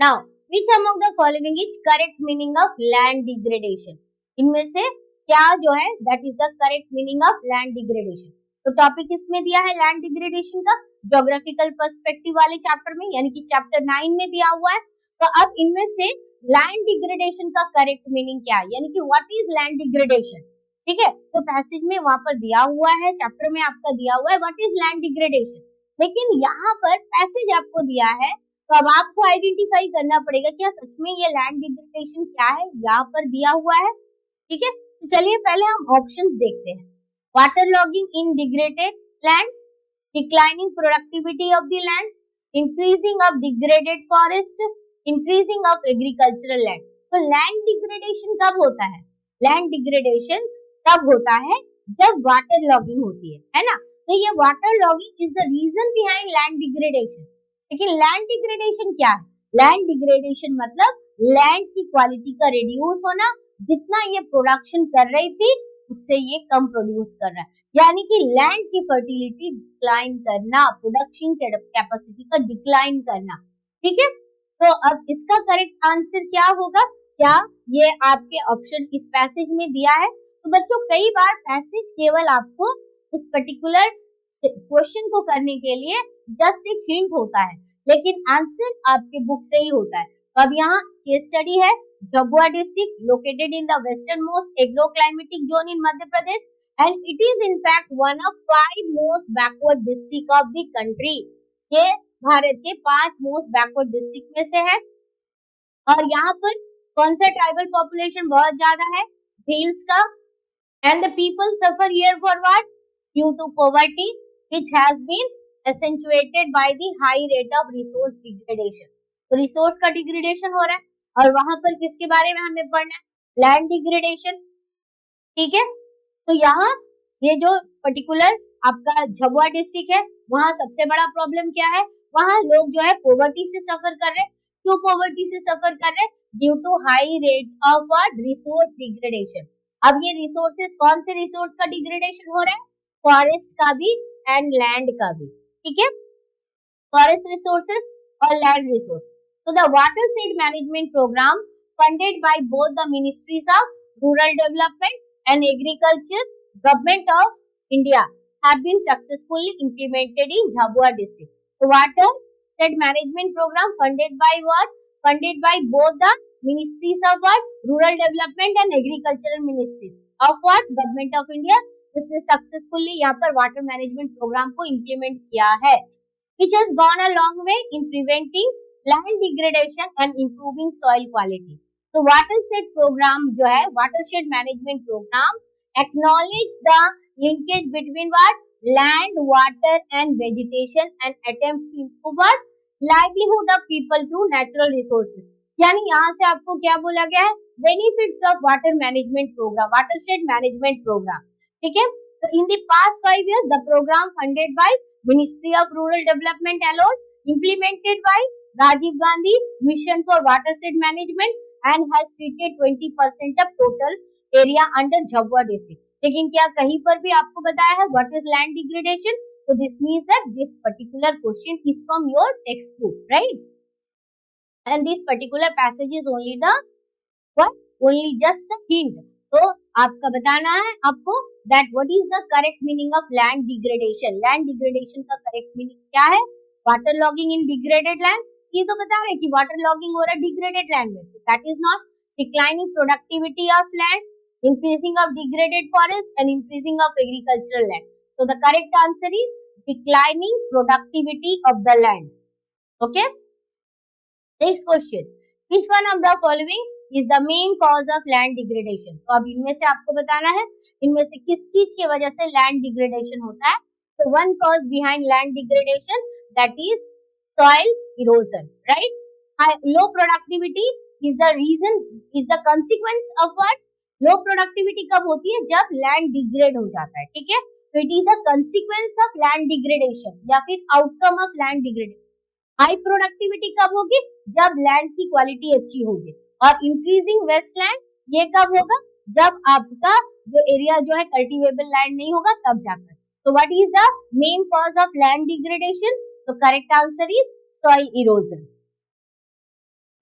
Now which among the following is correct meaning of land degradation, इनमें से क्या जो है that is the correct meaning of land degradation. तो टॉपिक इसमें दिया है लैंड डिग्रेडेशन का ज्योग्राफिकल पर्सपेक्टिव वाले चैप्टर में, यानी कि चैप्टर 9 में दिया हुआ है। तो अब इनमें से लैंड डिग्रेडेशन का करेक्ट मीनिंग क्या है, यानी कि व्हाट इज लैंड डिग्रेडेशन, ठीक है। तो पैसेज में वहां पर दिया हुआ है, चैप्टर में आपका दिया हुआ है व्हाट इज लैंड डिग्रेडेशन, लेकिन यहाँ पर पैसेज आपको दिया है, तो अब आपको आइडेंटिफाई करना पड़ेगा क्या सच में ये लैंड डिग्रेडेशन क्या है, यहाँ पर दिया हुआ है, ठीक है। तो चलिए पहले हम ऑप्शंस देखते हैं। Water logging in degraded land, declining productivity of the land, increasing of degraded forest, increasing of agricultural land. तो लैंड डिग्रेडेशन कब होता है, लैंड डिग्रेडेशन तब होता है जब वाटर लॉगिंग होती है ना। तो ये water logging is the reason behind land degradation. लेकिन लैंड डिग्रेडेशन क्या है, लैंड डिग्रेडेशन मतलब लैंड की क्वालिटी का रिड्यूस होना, जितना ये प्रोडक्शन कर रही थी उससे ये कम प्रोड्यूस कर रहा है, यानी कि लैंड की फर्टिलिटी डिक्लाइन करना, प्रोडक्शन कैपेसिटी का डिक्लाइन करना, ठीक है। तो अब इसका करेक्ट आंसर क्या होगा, क्या ये आपके ऑप्शन इस पैसेज में दिया है। तो बच्चों कई बार पैसेज केवल आपको इस पर्टिकुलर क्वेश्चन को करने के लिए जस्ट एक हिंट होता है, लेकिन आंसर आपके बुक से ही होता है। तो अब यहाँ केस स्टडी है Jhabua district located in the western most agro climatic zone in Madhya Pradesh and it is in fact one of 5 most backward district of the country. ये भारत के 5 मोस्ट बैकवर्ड डिस्ट्रिक्ट में से है। और यहाँ पर कौन सा ट्राइबल पॉपुलेशन बहुत ज्यादा है, हिल्स का, and the people suffer here for what, due to poverty which has been accentuated by the high rate of resource degradation। तो रिसोर्स का डिग्रेडेशन हो रहा है, और वहां पर किसके बारे में हमें पढ़ना है, लैंड डिग्रेडेशन, ठीक है। तो यहाँ ये जो पर्टिकुलर आपका झाबुआ डिस्ट्रिक्ट है, वहां सबसे बड़ा प्रॉब्लम क्या है, वहां लोग जो है पॉवर्टी से सफर कर रहे हैं। क्यों पॉवर्टी से सफर कर रहे हैं? Due to high rate of what? Resource degradation. अब ये रिसोर्सेस, कौन से रिसोर्स का डिग्रेडेशन हो रहा है? फॉरेस्ट का भी एंड लैंड का भी, ठीक है, फॉरेस्ट रिसोर्सेस और land resource. So the water state management program funded by both the ministries of rural development and agriculture, government of India, have been successfully implemented in Jhabua district. So water state management program funded by what? Funded by both the ministries of what? Rural development and agricultural ministries of what? Government of India. जिसने successfully यहाँ पर water management programme को implement किया है, which has gone a long way in preventing land degradation and improving soil quality. तो watershed program जो है, watershed management program acknowledge the linkage between what? Land, water and vegetation and attempt to improve what? Livelihood of people through natural resources. यानी यहाँ से आपको क्या बोला गया है? Benefits of water management program, watershed management program, ठीक है। So in the past 5 years, the program funded by Ministry of Rural Development alone, implemented by Rajiv Gandhi Mission for Watershed Management and has treated 20% of total area under Jhabua district. लेकिन क्या कहीं पर भी आपको बताया है what is land degradation? So this means that this particular question is from your textbook, right? And this particular passage is only the what? Only just the hint. तो आपका बताना है आपको that what is the correct meaning of land degradation. Land degradation का correct meaning क्या है? Water logging in degraded land. ये तो बता रहे कि water logging हो रहा है degraded land में. That is not declining productivity of land, increasing of degraded forest and increasing of agricultural land. So the correct answer is declining productivity of the land. Okay. Next question. Which one of the following is the main cause of land degradation? तो अब इनमें से आपको बताना है इनमें से किस चीज की वजह से land degradation होता है। So one cause behind land degradation, that is soil erosion, right? Low productivity is the reason, is the consequence of what? Low productivity कब होती है? जब land degrade हो जाता है, ठीक है। So it is the consequence of land degradation या फिर outcome of land degradation. High productivity कब होगी? जब लैंड की क्वालिटी अच्छी होगी। और इंक्रीजिंग वेस्टलैंड ये कब होगा? जब आपका जो एरिया जो है कल्टीवेबल लैंड नहीं होगा तब जाकर। So what is the main cause of land degradation? So correct answer is soil erosion.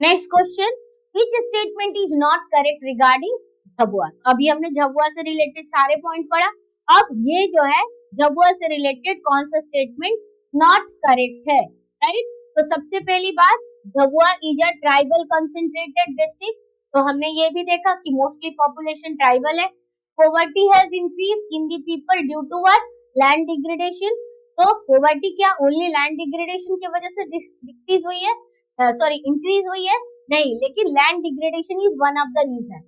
Next question, which statement is not correct regarding Jhabua? अभी हमने झाबुआ से रिलेटेड सारे पॉइंट पढ़ा। अब ये जो है झाबुआ से रिलेटेड कौन सा स्टेटमेंट नॉट करेक्ट है, राइट? तो सबसे पहली बात, Jhabua is a tribal concentrated district. तो हमने ये भी देखा कि मोस्टली पॉपुलेशन ट्राइबल है। Poverty has increase in the people due to what? Land degradation. तो पॉवर्टी क्या ओनली लैंड डिग्रेडेशन की वजह से डिक्रीज हुई है, सॉरी इंक्रीज हुई है? नहीं, लेकिन land degradation is one of the reason.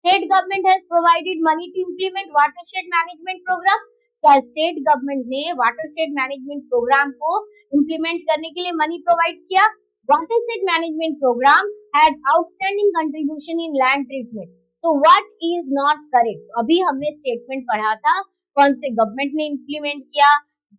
State government has provided money to implement watershed management programme. क्या स्टेट गवर्नमेंट ने वाटरशेड मैनेजमेंट प्रोग्राम को इम्प्लीमेंट करने के लिए मनी प्रोवाइड किया? Watershed management programme had outstanding contribution in land treatment. तो what is not correct? अभी हमने स्टेटमेंट पढ़ा था कौन से गवर्नमेंट ने इम्प्लीमेंट किया,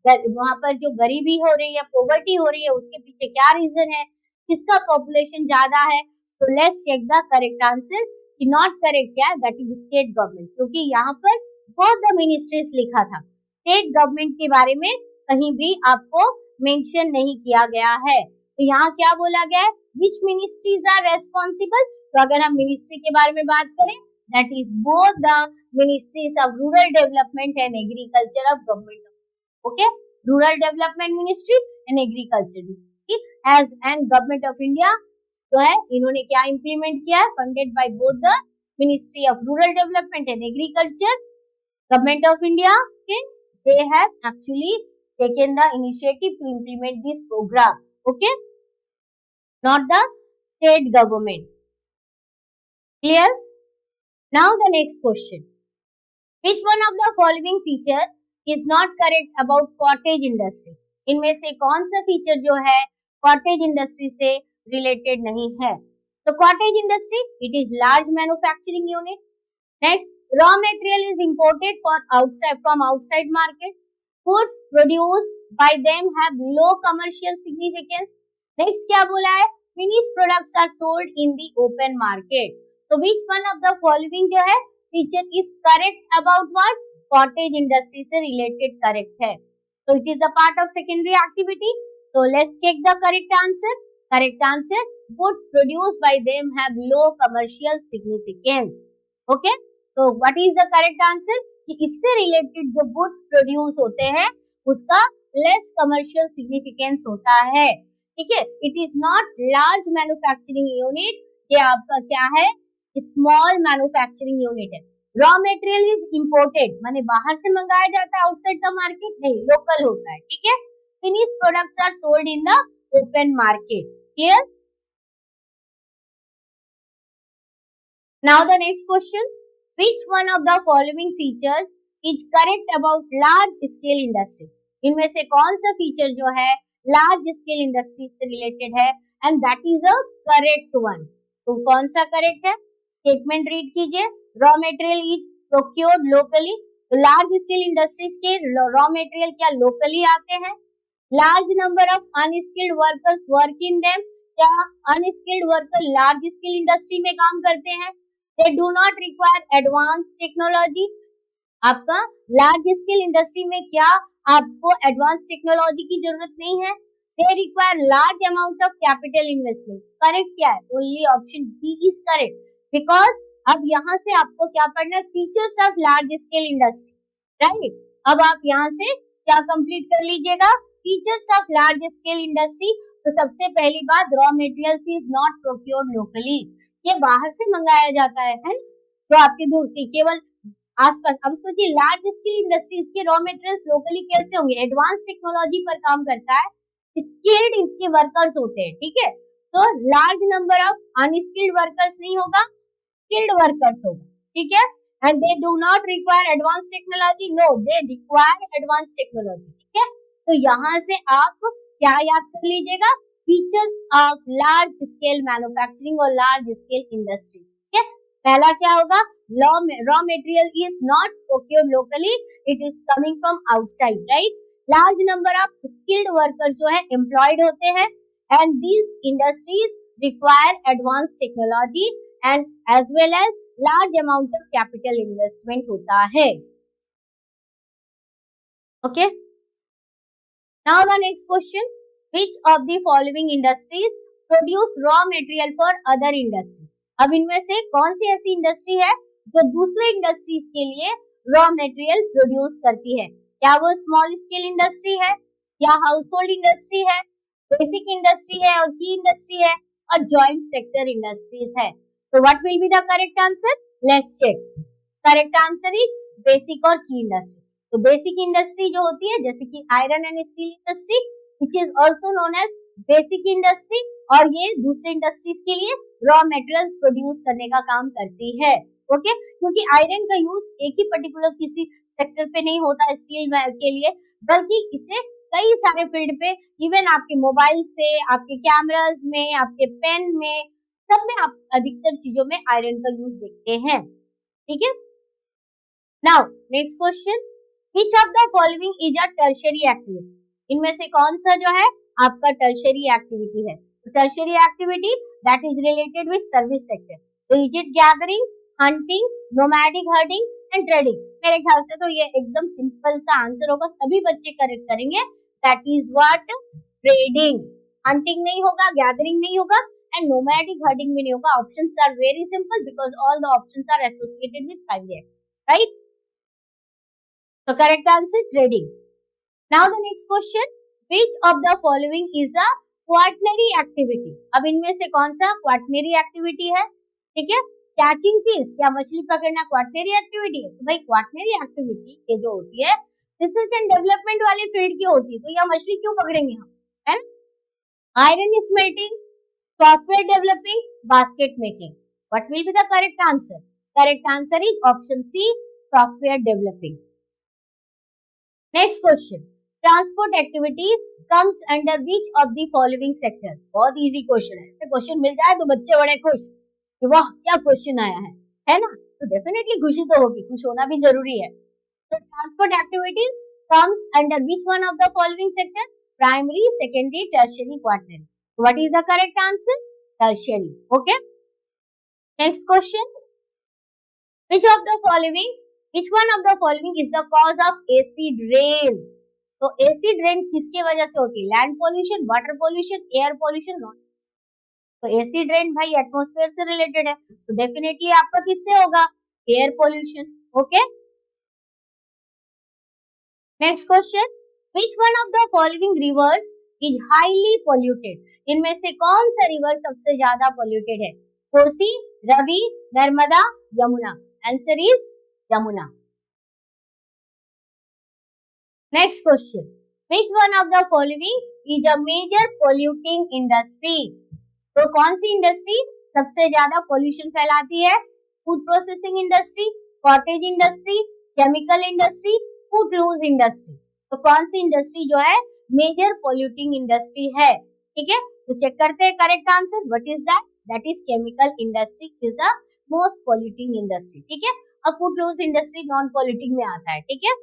वहां पर जो गरीबी हो रही है, पॉवर्टी हो रही है, उसके पीछे क्या रीजन है, किसका पॉपुलेशन ज्यादा है। तो let's check the correct answer कि नॉट करेक्ट क्या है, दैट इज स्टेट गवर्नमेंट, क्योंकि यहाँ पर बोथ द मिनिस्ट्रीज लिखा था, स्टेट गवर्नमेंट के बारे में कहीं भी आपको मेंशन नहीं किया गया है। तो यहाँ क्या बोला गया है? Which ministries are responsible? तो अगर हम मिनिस्ट्री के बारे में बात करें, that is both the ministries of rural development and agriculture of government, okay, rural development ministry and agriculture, as and government of India जो है इन्होंने क्या इम्प्लीमेंट किया है? Funded by both the ministry of rural development and agriculture, government of India, okay, they have actually taken the initiative to implement this program, okay, not the state government. Clear? Now the next question, which one of the following feature is not correct about cottage industry? इनमें से कौन सा feature जो है cottage industry से related नहीं है? तो cottage industry, it is large manufacturing unit. Next, raw material is imported from outside market. Foods produced by them have low commercial significance. Next क्या बोला है? Finish products are sold in the open market. तो which one of the following जो है feature is correct about what? Cottage industry से related correct है। तो it is the part of secondary activity. So let's check the correct answer. Correct answer, goods produced by them have low commercial significance. Okay? So what is the correct answer? कि इससे related जो goods produce होते हैं उसका less commercial significance होता है। ठीक है? It is not large manufacturing unit, ये आपका क्या है? Small manufacturing unit है। Raw material is imported, माने बाहर से मंगाया जाता है outside the market, नहीं, local होता है। ठीक है? Finished products are sold in the open market. Clear? Now the next question. Which one of the following features is correct about large scale industry? इनमें से कौन सा फीचर जो है large scale industry से related है and that is a correct one. तो कौन सा correct है? Statement read कीजिए. Raw material is procured locally. तो large scale industries के raw material क्या locally आते हैं? Large number of unskilled workers work in them, क्या unskilled worker large skill industry में काम करते हैं? They do not require advance technology. आपका लार्ज स्किल इंडस्ट्री में क्या आपको एडवांस टेक्नोलॉजी की जरूरत नहीं है? They require large amount of capital investment. Correct क्या है? Only option D is correct, because अब यहाँ से आपको क्या पढ़ना है? Features of large scale industry, right. अब आप यहाँ से क्या कंप्लीट कर लीजिएगा? Features of large scale industry. तो सबसे पहली बात, raw materials is not procured locally, ये बाहर से मंगाया जाता है ना? तो आपके दूर की केवल आसपास। अब सोचिए लार्ज स्केल इंडस्ट्री, उसके रॉ मटेरियल्स लोकली कैसे होंगे? एडवांस टेक्नोलॉजी पर काम करता है, स्किल्ड इसके वर्कर्स होते हैं। ठीक है, तो large number of unskilled workers नहीं होगा, स्किल्ड वर्कर्स होगा। ठीक है, and they do not require advance technology, no they require advance technology. ठीक है, तो यहाँ से आप क्या याद कर लीजिएगा? Features of large scale manufacturing और लार्ज स्केल इंडस्ट्री। ठीक है, पहला क्या होगा? Raw material is not procured locally, it is coming from outside, right. Large number of skilled workers जो है एम्प्लॉयड होते हैं, and these industries require advance technology and as well as large amount of capital investment होता है। Okay, now the next question, which of the following industries produce raw material for other industries? अब इनमें से कौन सी ऐसी industry है जो दूसरे इंडस्ट्रीज के लिए रॉ मटेरियल प्रोड्यूस करती है? क्या वो स्मॉल स्केल इंडस्ट्री है, या हाउस होल्ड इंडस्ट्री है, बेसिक इंडस्ट्री है और की इंडस्ट्री है, और जॉइंट सेक्टर इंडस्ट्रीज है? तो what will be the correct answer? Let's check. Correct answer is basic और की इंडस्ट्री। तो बेसिक इंडस्ट्री जो होती है जैसे कि iron and steel industry, which is also known as basic industry, और ये दूसरे इंडस्ट्रीज के लिए रॉ मटेरियल्स प्रोड्यूस करने का काम करती है। ओके, क्योंकि आयरन का यूज एक ही पर्टिकुलर किसी सेक्टर पे नहीं होता स्टील के लिए, बल्कि इसे कई सारे फील्ड पे, इवन आपके मोबाइल से, आपके कैमराज में, आपके पेन में, सब में आप अधिकतर चीजों में आयरन का यूज देखते हैं। ठीक है, now next question, Which of the following is a tertiary activity? इनमें से कौन सा जो है आपका टर्शरी एक्टिविटी है? Tertiary activity that is related with service sector. तो is it gathering, hunting, nomadic herding and trading? मेरे ख्याल से तो ये एकदम सिंपल सा आंसर होगा, सभी बच्चे करेक्ट करेंगे। That is what? Trading. Hunting नहीं होगा, गैदरिंग नहीं होगा एंड नोमैडिक हर्डिंग भी नहीं होगा। Options are very simple because all the options are associated with private, right? So correct answer, trading. Now the next question, which of the following is a quaternary activity? अब इनमें से कौन सा quaternary activity है? ठीक है, catching fish, क्या मछली पकड़ना quaternary activity है? तो भाई quaternary activity ये जो होती है रिसर्च एंड डेवलपमेंट वाले फील्ड की होती है, तो यह मछली क्यों पकड़ेंगे हम, है? Iron smelting, software developing, basket making. What will be the correct answer? Correct answer is option C, software developing. Next question, transport activities comes under which of the following sector? बहुत इजी क्वेश्चन है, ऐसे question मिल जाए तो बच्चे बड़े खुश कि वाह क्या क्वेश्चन आया है ना? तो डेफिनेटली खुशी तो होगी, खुश होना भी जरूरी है। तो transport activities comes under which one of the following sector? Primary, secondary, tertiary, quaternary. What is the correct answer? Tertiary. Okay, next question. Which of the following, which one of the following is the cause of acid rain? तो acid rain किसके वजह से होती है? Land pollution, water pollution, air pollution, none. तो acid रेन भाई atmosphere से रिलेटेड है, तो डेफिनेटली आपका किससे होगा? Air pollution. Okay, next question. Which one of the following rivers is highly polluted? इनमें से कौन सा रिवर सबसे ज्यादा पॉल्यूटेड है? Kosi, Ravi, Narmada, Yamuna. Answer is Yamuna. Next question. Which one of the following is a major polluting industry? तो कौन सी इंडस्ट्री सबसे ज्यादा पॉल्यूशन फैलाती है? Food processing industry, cottage industry, chemical industry, फूडलूज इंडस्ट्री. तो कौन सी इंडस्ट्री जो है मेजर पॉल्यूटिंग इंडस्ट्री है? ठीक है, तो चेक करते हैं correct answer. What is that? That is chemical industry is the most polluting industry. ठीक है, अब फूडलूज इंडस्ट्री नॉन पॉल्यूटिंग में आता है. ठीक है,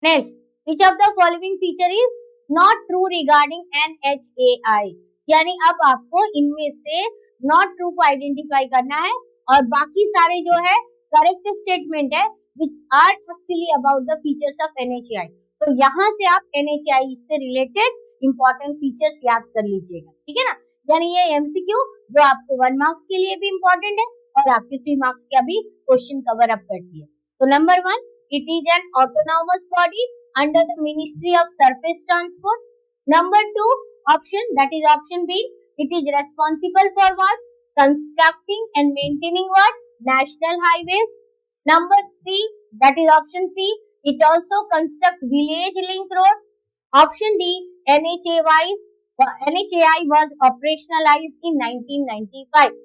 next. Which of the following feature is not true regarding NHAI? यानी अब आपको इनमें से नॉट ट्रू को आइडेंटिफाई करना है और बाकी सारे जो है करेक्ट स्टेटमेंट है which are actually about the features of NHAI. तो यहाँ से आप NHAI से रिलेटेड इंपॉर्टेंट फीचर्स याद कर लीजिएगा. ठीक है ना, यानी ये MCQ जो आपको 1 मार्क्स के लिए भी इम्पोर्टेंट है और आपके 3 मार्क्स का भी क्वेश्चन कवर अप करती है. तो number 1, it is an autonomous body under the ministry of surface transport. Number 2 option, that is option B, it is responsible for what? Constructing and maintaining what? National highways. Number 3, that is option C, it also construct village link roads. Option D, NHAI was operationalized in 1995.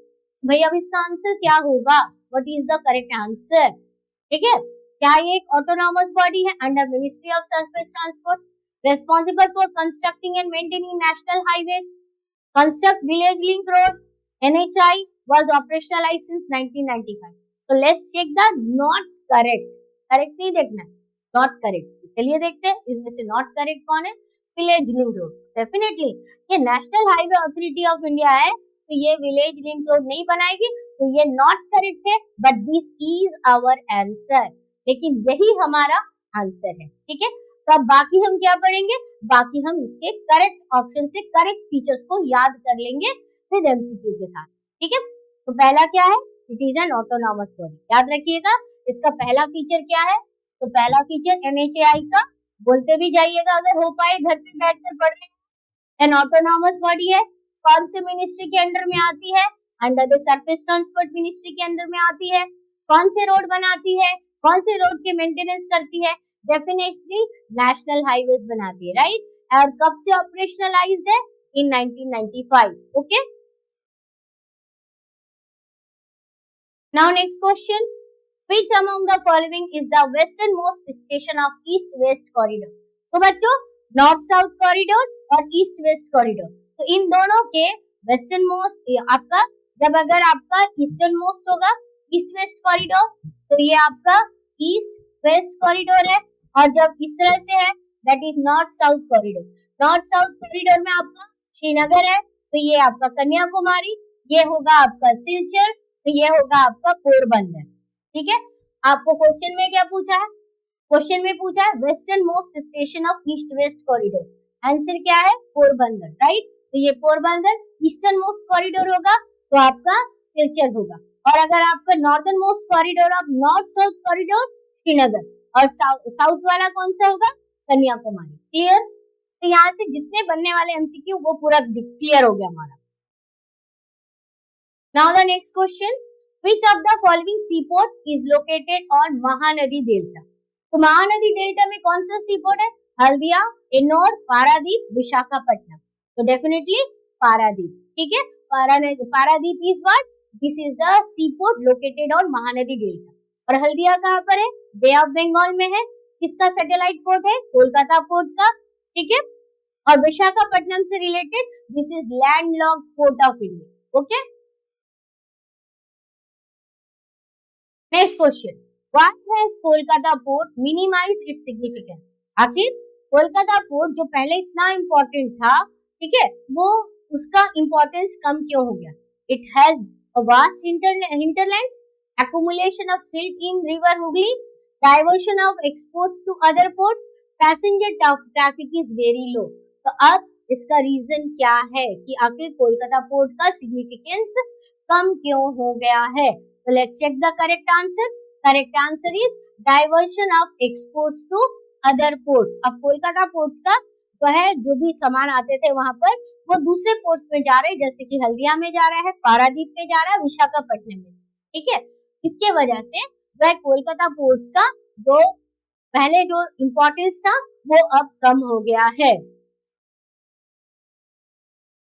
भाई अब इसका answer क्या होगा? What is the correct answer? ठीक है, क्या ये एक ऑटोनॉमस बॉडी है under ministry of surface transport, responsible for constructing and maintaining national highways, construct village link road, NHAI was operationalized since 1995. तो let's check the not correct. Correct नहीं देखना है, नॉट करेक्ट. चलिए देखते हैं इसमें से नॉट करेक्ट कौन है. Village link road. डेफिनेटली ये national highway authority of India है, तो ये विलेज लिंक रोड नहीं बनाएगी, तो ये नॉट करेक्ट है. But this is our answer, लेकिन यही हमारा आंसर है. ठीक है, तो अब बाकी हम क्या पढ़ेंगे? बाकी हम इसके करेक्ट ऑप्शन से करेक्ट फीचर्स को याद कर लेंगे विद MCQ के साथ. ठीक है, तो पहला क्या है? It is an autonomous body. याद रखिएगा इसका पहला फीचर क्या है. तो पहला फीचर NHAI का बोलते भी जाइएगा अगर हो पाए, घर पे बैठकर पढ़ लेंगे. एन ऑटोनॉमस बॉडी है. कौन से मिनिस्ट्री के अंडर में आती है? Under the surface transport ministry के अंदर में आती है. कौन से रोड बनाती है? कौन से रोड के मेंटेनेंस करती है? डेफिनेटली नेशनल हाईवेज बनाती है. राइट, और कब से ऑपरेशनलाइज्ड है? इन 1995. Okay, now next question. Which among the following is the westernmost station of east-west corridor? तो बच्चों नॉर्थ साउथ कॉरिडोर और ईस्ट वेस्ट कॉरिडोर, तो इन दोनों के वेस्टर्न मोस्ट आपका, जब अगर आपका ईस्टर्न मोस्ट होगा ईस्ट वेस्ट कॉरिडोर, तो ये आपका ईस्ट वेस्ट कॉरिडोर है. और जब इस तरह से है that is north south corridor. North south corridor में आपका श्रीनगर है, तो ये आपका कन्याकुमारी, ये होगा आपका सिलचर, तो ये होगा आपका पोरबंदर. ठीक है, आपको क्वेश्चन में क्या पूछा है? क्वेश्चन में पूछा है western most station of east west corridor. Answer क्या है? पोरबंदर. राइट, तो ये पोरबंदर ईस्टर्न मोस्ट कॉरिडोर होगा, तो आपका सिलचर होगा. और अगर आपका northern most corridor of north south corridor Srinagar, और साउथ वाला कौन सा होगा? कन्याकुमारी. क्लियर? तो यहाँ से जितने बनने वाले MCQ वो पूरा क्लियर हो गया हमारा. Now the next question, which of the following seaport is located on Mahanadi delta? तो महानदी डेल्टा में कौन सा सीपोर्ट है? हल्दिया, एन्नोर, पारादीप, विशाखापट्टनम. तो डेफिनेटली पारादीप. ठीक है, Paradip is what? This is the C port located on Mahanadi delta. और हल्दिया कहाँ पर है? बे ऑफ बंगाल में है. किसका सैटेलाइट पोर्ट है? कोलकाता पोर्ट का. ठीक है, और विशाखापट्टनम से related this is landlocked port of India. Okay, next question, why has Kolkata port minimise its significance? आखिर कोलकाता पोर्ट जो पहले इतना इंपॉर्टेंट था ठीक है, वो उसका इंपॉर्टेंस कम क्यों हो गया? It has a vast hinterland, accumulation of silt in river Hooghly, diversion of exports to other ports, passenger traffic is very low. तो अब इसका रीजन क्या है कि आखिर कोलकाता पोर्ट का सिग्निफिकेंस कम क्यों हो गया है? तो let's check the correct answer. Correct answer is diversion of exports to other ports. अब कोलकाता पोर्ट्स का जो है, जो भी सामान आते थे वहां पर, वो दूसरे पोर्ट्स में जा रहे हैं, जैसे कि हल्दिया में जा रहा है, पारादीप में जा रहा है, विशाखापट्टनम में. ठीक है, इसके वजह से वह कोलकाता पोर्ट्स का जो पहले जो इम्पोर्टेंस था वो अब कम हो गया है.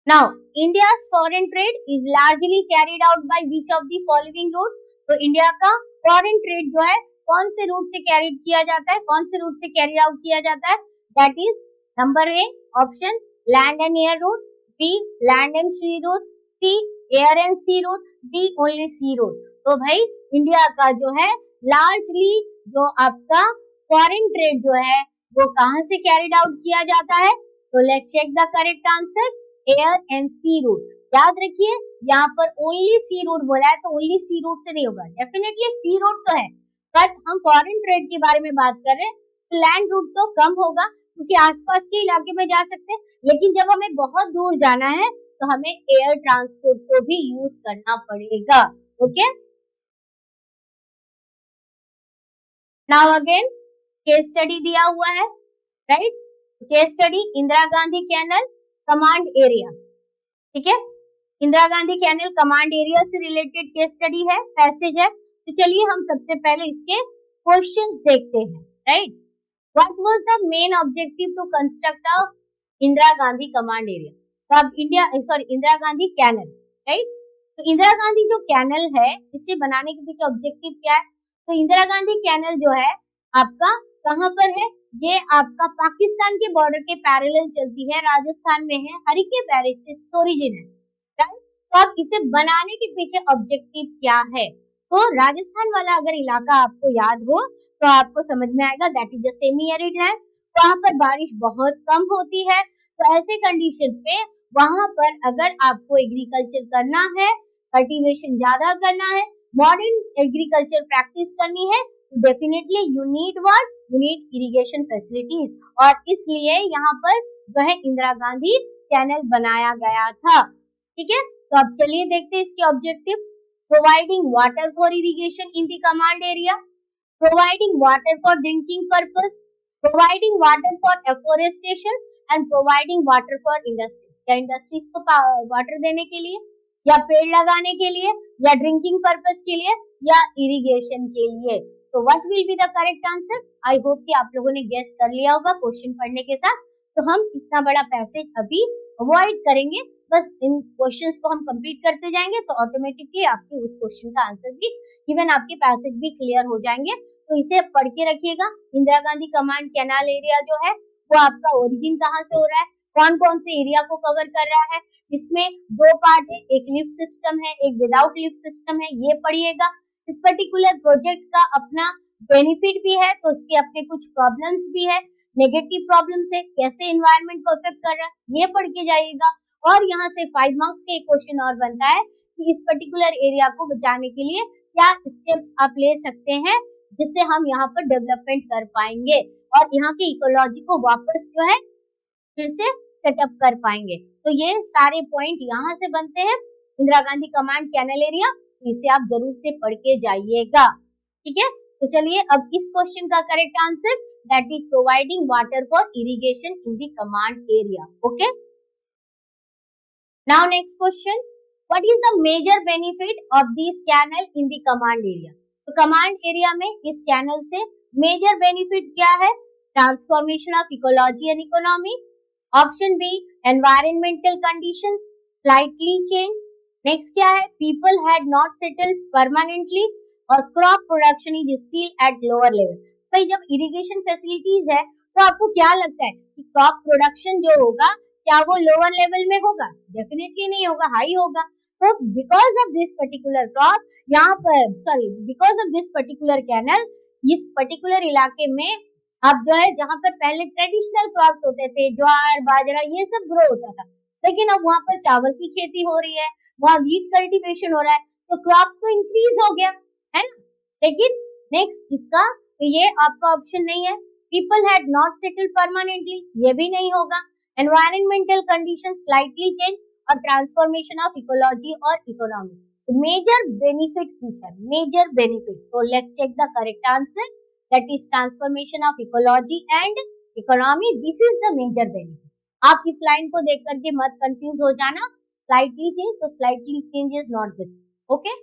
Now, India's foreign trade is largely carried out by which of the following route? तो इंडिया का फॉरेन ट्रेड जो है कौन से रूट से कैरिड किया जाता है, कौन से रूट से कैरी आउट किया जाता है? That is number A option land and air route, B land and sea route, C air and sea route, D only sea route. तो भाई इंडिया का जो है लार्जली जो आपका फॉरेन ट्रेड जो है वो कहां से कैरिड आउट किया जाता है? तो let's check the correct answer, air and sea route. याद रखिए यहाँ पर ओनली सी रूट बोला है, तो ओनली सी रूट से नहीं होगा, डेफिनेटली सी रूट तो है, बट हम फॉरेन ट्रेड के बारे में बात कर रहे हैं तो लैंड रूट तो कम होगा क्योंकि आसपास के इलाके में जा सकते हैं, लेकिन जब हमें बहुत दूर जाना है तो हमें एयर ट्रांसपोर्ट को भी यूज करना पड़ेगा. Okay, now again case study दिया हुआ है, right? Case study Indira Gandhi canal command area. ठीक है, Indira Gandhi canal command area से रिलेटेड केस स्टडी है, पैसेज है. तो चलिए हम सबसे पहले इसके क्वेश्चंस देखते हैं, right? What was the main objective to construct a Indira Gandhi command area? तो अब इंदिरा गांधी कैनल, राइट? तो इंदिरा गांधी जो कैनल है इसे बनाने के पीछे ऑब्जेक्टिव क्या है? तो इंदिरा गांधी कैनल जो है आपका कहाँ पर है? ये आपका पाकिस्तान के बॉर्डर के पैरेलल चलती है, राजस्थान में है, हरिके पैरिस से इसका ओरिजिन है, राइट? तो अब इसे बनाने के पीछे ऑब्जेक्टिव क्या है? तो राजस्थान वाला अगर इलाका आपको याद हो तो आपको समझ में आएगा, that is the semi arid land. वहां पर बारिश बहुत कम होती है, तो ऐसे कंडीशन पे वहां पर अगर आपको एग्रीकल्चर करना है, कल्टीवेशन ज्यादा करना है, मॉडर्न एग्रीकल्चर प्रैक्टिस करनी है, definitely you need what? You need irrigation facilities. और इसलिए यहाँ पर जो है इंदिरा गांधी कैनल बनाया गया था. ठीक है, तो अब चलिए देखते हैं इसके objective. Providing water for irrigation in the command area, providing water for drinking purpose, providing water for afforestation and providing water for industries. क्या इंडस्ट्रीज को वाटर देने के लिए, या पेड़ लगाने के लिए, या ड्रिंकिंग पर्पस के लिए, या इरिगेशन के लिए? So what will be the correct answer? I hope कि आप लोगों ने गेस कर लिया होगा क्वेश्चन पढ़ने के साथ. तो हम इतना बड़ा पैसेज अभी अवॉइड करेंगे, बस इन क्वेश्चंस को हम कंप्लीट करते जाएंगे तो ऑटोमेटिकली आपके उस क्वेश्चन का आंसर भी, इवन आपके पैसेज भी क्लियर हो जाएंगे. तो इसे पढ़ के रखिएगा. Indira Gandhi command canal area जो है वो आपका ओरिजिन कहाँ से हो रहा है, कौन कौन से एरिया को कवर कर रहा है, इसमें दो पार्ट है, एक लिफ्ट सिस्टम है, एक विदाउट लिफ्ट सिस्टम है, ये पढ़िएगा. इस पर्टिकुलर प्रोजेक्ट का अपना बेनिफिट भी है तो उसके अपने कुछ प्रॉब्लम्स भी है, नेगेटिव प्रॉब्लम्स है, कैसे एनवायरनमेंट को अफेक्ट कर रहा है, ये पढ़ के जाइएगा. और यहाँ से 5 मार्क्स के एक क्वेश्चन और बनता है कि इस पर्टिकुलर एरिया को बचाने के लिए क्या स्टेप्स आप ले सकते हैं जिससे हम यहाँ पर डेवलपमेंट कर पाएंगे और यहाँ के इकोलॉजी को वापस जो है फिर से सेटअप कर पाएंगे. तो ये सारे पॉइंट यहाँ से बनते हैं Indira Gandhi command canal area. इसे आप जरूर से पढ़ के जाइएगा. ठीक है, तो चलिए अब इस क्वेश्चन का correct answer, that is providing water for irrigation in the command area. Okay, now next question, what is the major benefit of this canal in the command area? तो कमांड एरिया में इस canal से major benefit क्या है? Transformation of ecology and economy. Option B environmental conditions slightly change. Next क्या है? People had not settled permanently और crop production is still at lower level. भाई जब इरिगेशन फैसिलिटीज है तो आपको क्या लगता है कि क्रॉप प्रोडक्शन जो होगा क्या वो लोअर लेवल में होगा? डेफिनेटली नहीं होगा, हाई होगा. तो because of this particular crop यहाँ पर because of this particular canal, इस पर्टिकुलर इलाके में अब जो है जहाँ पर पहले ट्रेडिशनल क्रॉप्स होते थे, ज्वार बाजरा ये सब ग्रो होता था, लेकिन अब वहां पर चावल की खेती हो रही है, वहां वीट कल्टीवेशन हो रहा है, तो क्रॉप्स तो इंक्रीज हो गया है ना। लेकिन नेक्स्ट इसका तो ये आपका ऑप्शन नहीं है। People had not settled permanently, ये भी नहीं होगा। एनवायरमेंटल कंडीशन स्लाइटली चेंज और ट्रांसफॉर्मेशन ऑफ इकोलॉजी और इकोनॉमी। तो मेजर बेनिफिट पूछा है, मेजर बेनिफिट, तो let's check the correct answer, that is transformation of ecology and economy, this is the major benefit. आप इस लाइन को देख करके मत कंफ्यूज हो जाना, स्लाइटली चेंज, तो slightly change is not this, okay.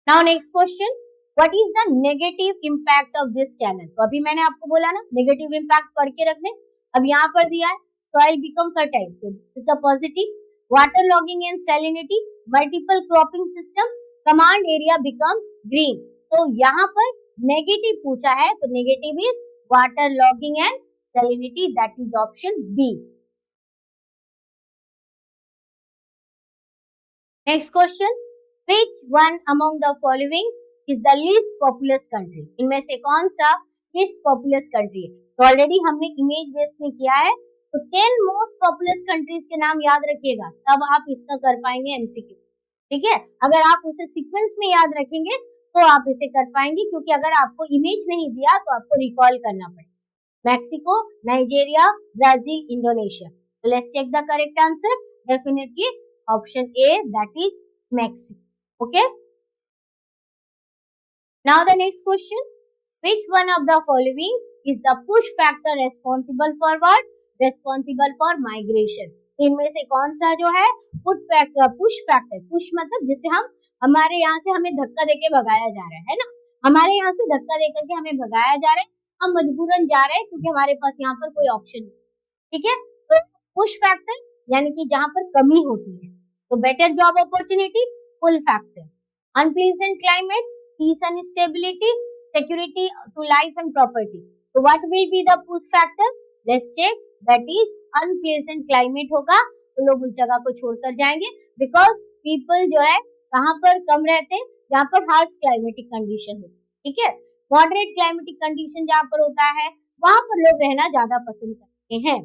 Now next question, what is the negative impact of this channel. तो अभी मैंने आपको बोला ना नेगेटिव इंपैक्ट पढ़ के रखने, अब यहाँ पर दिया है soil become fertile, so this is the positive, water logging and salinity, multiple cropping system, command area become green, so यहाँ पर नेगेटिव पूछा है, तो negative is water logging and salinity, that is option B. Next question, which one among the following is the least populous country, इनमें से कौन सा least populous country है। तो ऑलरेडी हमने इमेज बेस्ड में किया है, तो 10 मोस्ट पॉपुलस कंट्रीज के नाम याद रखिएगा, तब आप इसका कर पाएंगे एमसीक्यू, ठीक है। अगर आप उसे सीक्वेंस में याद रखेंगे तो आप इसे कर पाएंगे, क्योंकि अगर आपको इमेज नहीं दिया तो आपको रिकॉल करना पड़ेगा। Mexico, Nigeria, Brazil, Indonesia, let's check the correct answer, definitely option A, that is Mexico, okay. Now the next question, which one of the following is the push factor responsible for what, responsible for migration, इनमें से कौन सा जो है push factor, push मतलब जिसे हम, हमारे यहाँ से हमें धक्का देके भगाया जा रहा है ना, हमारे यहाँ से धक्का दे करके हमें भगाया जा रहा है, हम मजबूरन जा रहे हैं क्योंकि हमारे पास यहाँ पर कोई ऑप्शन नहीं, ठीक है। तो पुश फैक्टर यानी कि जहाँ पर कमी होती है, तो better job opportunity, pull factor, unpleasant climate, peace and stability, security to life and property, so what will be the push factor, let's check, that is unpleasant climate होगा, तो लोग उस जगह को छोड़कर जाएंगे, because people जो है कहाँ पर कम रहते हैं, जहाँ पर harsh climatic condition होती है, ठीक है। moderate climatic condition जहाँ पर होता है वहां पर लोग रहना ज्यादा पसंद करते हैं।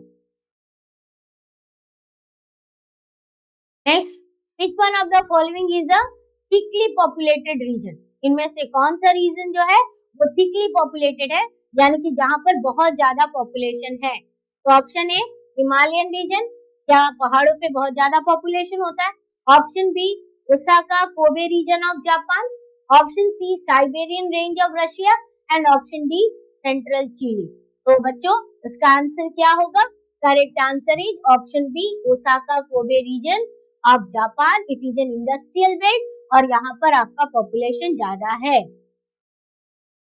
Next, which one of the following is the thickly populated region, इनमें से कौन सा रीजन जो है वो थिकली पॉपुलेटेड है, यानी कि जहां पर बहुत ज्यादा पॉपुलेशन है। तो ऑप्शन ए हिमालयन रीजन, क्या पहाड़ों पे बहुत ज्यादा पॉपुलेशन होता है। Option B Osaka Kobe region of Japan, option C Siberian range of Russia, and option D central Chile. तो बच्चों इसका आंसर क्या होगा, correct answer is option B Osaka Kobe region of Japan, it is an industrial belt और यहाँ पर आपका population ज्यादा है।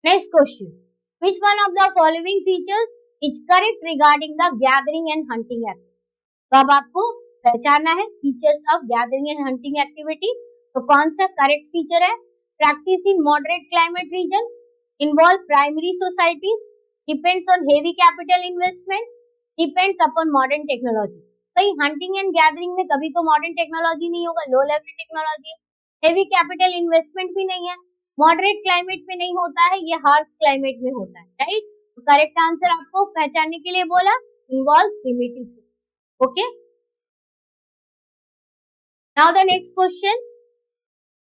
Next question, which one of the following features is correct regarding the gathering and hunting activity, तो अब आपको पहचानना है features of gathering and hunting activity, तो कौन सा करेक्ट फीचर है, practice in moderate climate reason, involve primary societies, depends on heavy capital investment, depends upon modern technology. भाई हंटिंग एंड गैदरिंग में कभी तो मॉडर्न टेक्नोलॉजी नहीं होगा, लो लेवल टेक्नोलॉजी है, हेवी कैपिटल इन्वेस्टमेंट भी नहीं है, मॉडरेट क्लाइमेट में नहीं होता है, ये हार्श क्लाइमेट में होता है, राइट। तो करेक्ट आंसर आपको पहचानने के लिए बोला involve primitive, okay. Now the next question,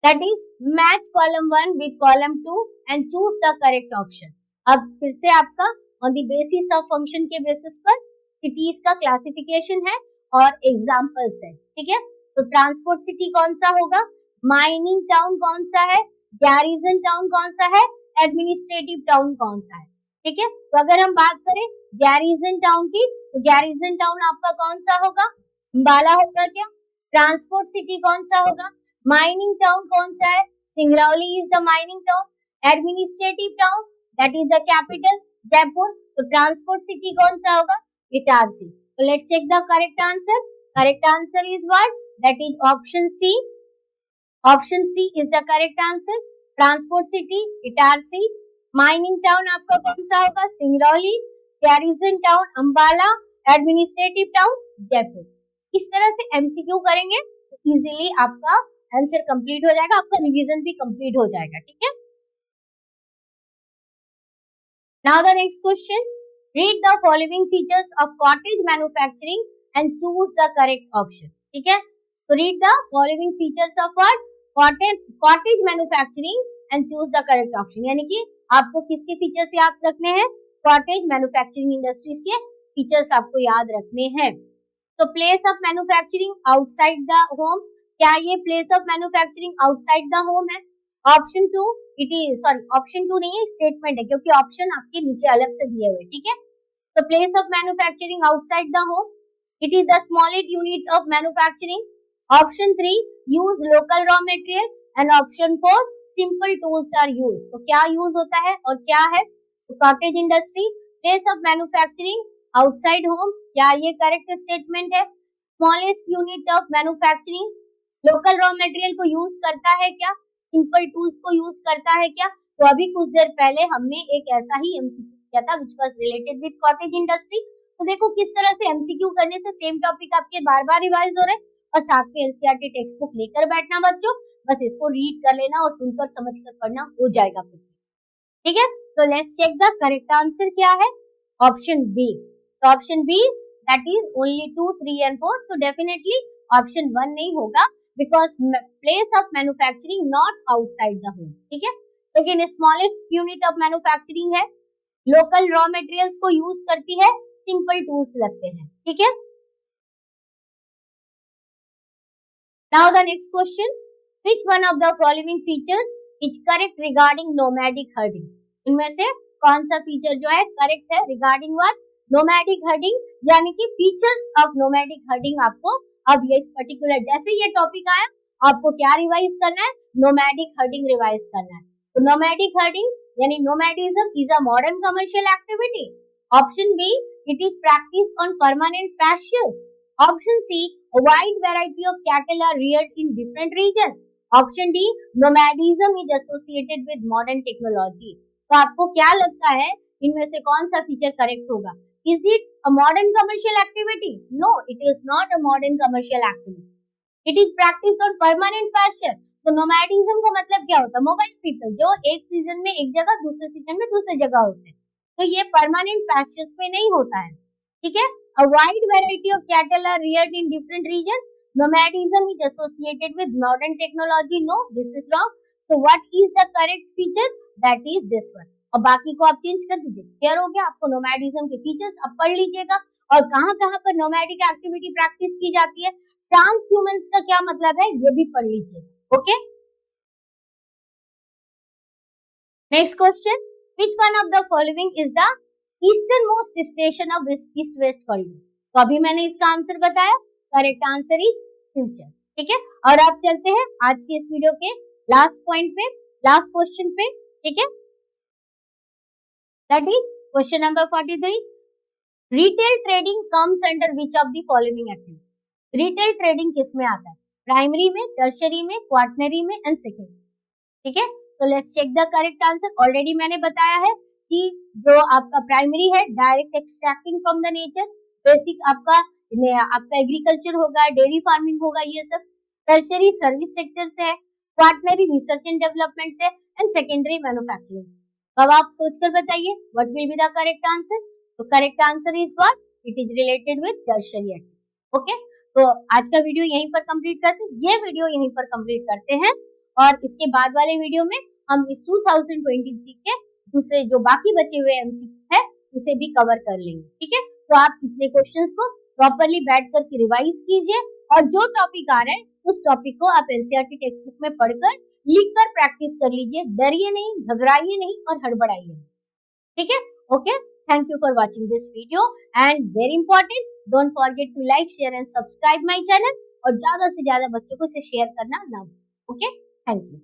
that is match column 1 with column 2 and choose the correct option. अब फिर से आपका on the basis of function के बेसिस पर सिटीज का क्लासिफिकेशन है और एग्जांपल्स है, ठीक है। तो ट्रांसपोर्ट सिटी कौन सा होगा, माइनिंग टाउन कौन सा है, गैरिजन टाउन कौन सा है, एडमिनिस्ट्रेटिव टाउन कौन सा है, ठीक है। तो अगर हम बात करें गैरिजन टाउन की, तो गैरिजन टाउन आपका कौन सा होगा, अंबाला होगा क्या। ट्रांसपोर्ट सिटी कौन सा होगा, माइनिंग टाउन कौन सा है, Singrauli is the mining town. Administrative town that is the capital Jaipur, तो ट्रांसपोर्ट सिटी कौन सा होगा, इटारसी। तो let's check the correct answer, correct answer is what, that is option C, option C is the correct answer, transport city Itarsi, mining town आपका कौन सा होगा, Singrauli, garrison town Ambala, administrative town Jaipur. इस तरह से एमसीक्यू करेंगे तो इजीली आपका आंसर कंप्लीट हो जाएगा, आपका रिवीजन भी कंप्लीट हो जाएगा, ठीक है। Now the next question, read the following features of cottage manufacturing and choose the correct option. ठीक है, तो read the following features of what, cottage manufacturing and choose the correct option, यानी कि आपको किसके फीचर्स याद रखने हैं, कॉटेज मैन्युफैक्चरिंग इंडस्ट्रीज के फीचर्स आपको याद रखने हैं। तो place of manufacturing outside the home, क्या ये place of manufacturing outside the home है? Option to, it is sorry option two नहीं है, स्टेटमेंट है, क्योंकि ऑप्शन आपके नीचे अलग से दिए हुए। ठीक है, तो place of manufacturing outside the home, it is the smallest unit of manufacturing. Option three, use local raw material, and option four, simple tools are use. तो क्या यूज होता है और क्या है? तो cottage industry, place of manufacturing outside home, क्या ये करेक्ट स्टेटमेंट है? Smallest unit of manufacturing, local raw material को यूज करता है क्या? सिंपल टूल्स को यूज करता है क्या? तो अभी कुछ देर पहले हमने एक ऐसा ही एमसीक्यू किया था which was related with cottage industry. तो देखो किस तरह से एमसीक्यू करने से सेम टॉपिक आपके बार बार रिवाइज हो रहे हैं, और साथ में एनसीईआरटी टेक्स्ट बुक लेकर बैठना बच्चों, बस इसको रीड कर लेना और सुनकर समझकर पढ़ना हो जाएगा। ठीक है, तो let's check the correct answer क्या है, ऑप्शन बी। तो option B that is only 2, 3 and 4, तो डेफिनेटली ऑप्शन 1 नहीं होगा, because place of manufacturing not outside the home. ठीक है, लेकिन स्मॉलेस्ट यूनिट ऑफ मैन्युफैक्चरिंग है, लोकल रॉ मटेरियल्स को यूज करती है, सिंपल टूल्स लगते हैं। ठीक है, now the next question, which one of the following features is correct regarding nomadic herding? इनमें से कौन सा फीचर जो है करेक्ट है रिगार्डिंग व्हाट, नोमैडिक हर्डिंग, यानी कि फीचर्स ऑफ नोमैडिक हर्डिंग। आपको अब ये पर्टिकुलर जैसे ये टॉपिक आया आपको क्या रिवाइज करना है, नोमैडिक हर्डिंग रिवाइज करना है। तो नोमैडिक हर्डिंग यानी nomadism is a modern commercial activity. Option B, it is practice on permanent pastures. Option C, a wide variety of cattle are reared in different regions. Option D, nomadism is associated with modern technology. तो आपको क्या लगता है इनमें से कौन सा feature correct होगा? Is it a modern commercial activity? No, it is not a modern commercial activity. It is practiced on permanent pasture. तो nomadism का मतलब क्या होता है? मोबाइल पीपल जो एक सीजन में एक जगह दूसरे सीजन में दूसरी जगह होते हैं, तो ये परमानेंट पैस्चर्स में नहीं होता है। ठीक है, a wide variety of cattle are reared in different regions. Nomadism is associated with modern technology. No, this is wrong. So what is the correct feature? That is this one. और बाकी को आप चेंज कर दीजिए। Clear हो गया आपको नोमैडिज्म के फीचर्स, अब पढ़ लीजिएगा और कहाँ-कहाँ पर नोमैडिक एक्टिविटी प्रैक्टिस की जाती है, ट्रांसह्यूमंस का क्या मतलब है ये भी पढ़ लीजिए। Okay, next question, which one of the following is the easternmost station of east west corridor? तो अभी मैंने इसका आंसर बताया, करेक्ट आंसर इज सिलचर। ठीक है, और आप चलते हैं आज के इस वीडियो के लास्ट पॉइंट पे, लास्ट क्वेश्चन पे। ठीक है, that is question number 43, retail trading comes under which of the following activity? Retail trading किस में आता है? प्राइमरी में, टर्शरी में, क्वार्टनरी में एंड सेकेंडरी। ठीक है, so let's check the correct answer. Already मैंने बताया है कि जो आपका प्राइमरी है direct extracting from the nature, basic आपका एग्रीकल्चर होगा, डेयरी फार्मिंग होगा, ये सब। टर्शरी सर्विस सेक्टर से है, क्वार्टनरी रिसर्च एंड डेवलपमेंट से, एंड सेकेंडरी मैन्युफैक्चरिंग। अब आप सोचकर बताइए what will be the correct answer. तो correct answer is what, it is related with tertiary activity. Okay, तो आज का वीडियो यहीं पर कंप्लीट करते हैं, ये वीडियो यहीं पर कंप्लीट करते हैं, और इसके बाद वाले वीडियो में हम इस 2023 के दूसरे जो बाकी बचे हुए एमसीक्यू है उसे भी कवर कर लेंगे। ठीक है, तो आप इतने क्वेश्चंस को प्रॉपर्ली बैठ करके रिवाइज कीजिए, और जो टॉपिक आ रहा है उस टॉपिक को आप एनसीईआरटी टेक्स्ट बुक में पढ़कर लिखकर प्रैक्टिस कर लीजिए। डरिए नहीं, घबराइए नहीं और हड़बड़ाइए नहीं। ठीक है, okay, thank you for watching this video, and very important, don't forget to like, share and subscribe my channel, और ज्यादा से ज्यादा बच्चों को इसे शेयर करना ना भूलें। Okay, thank you.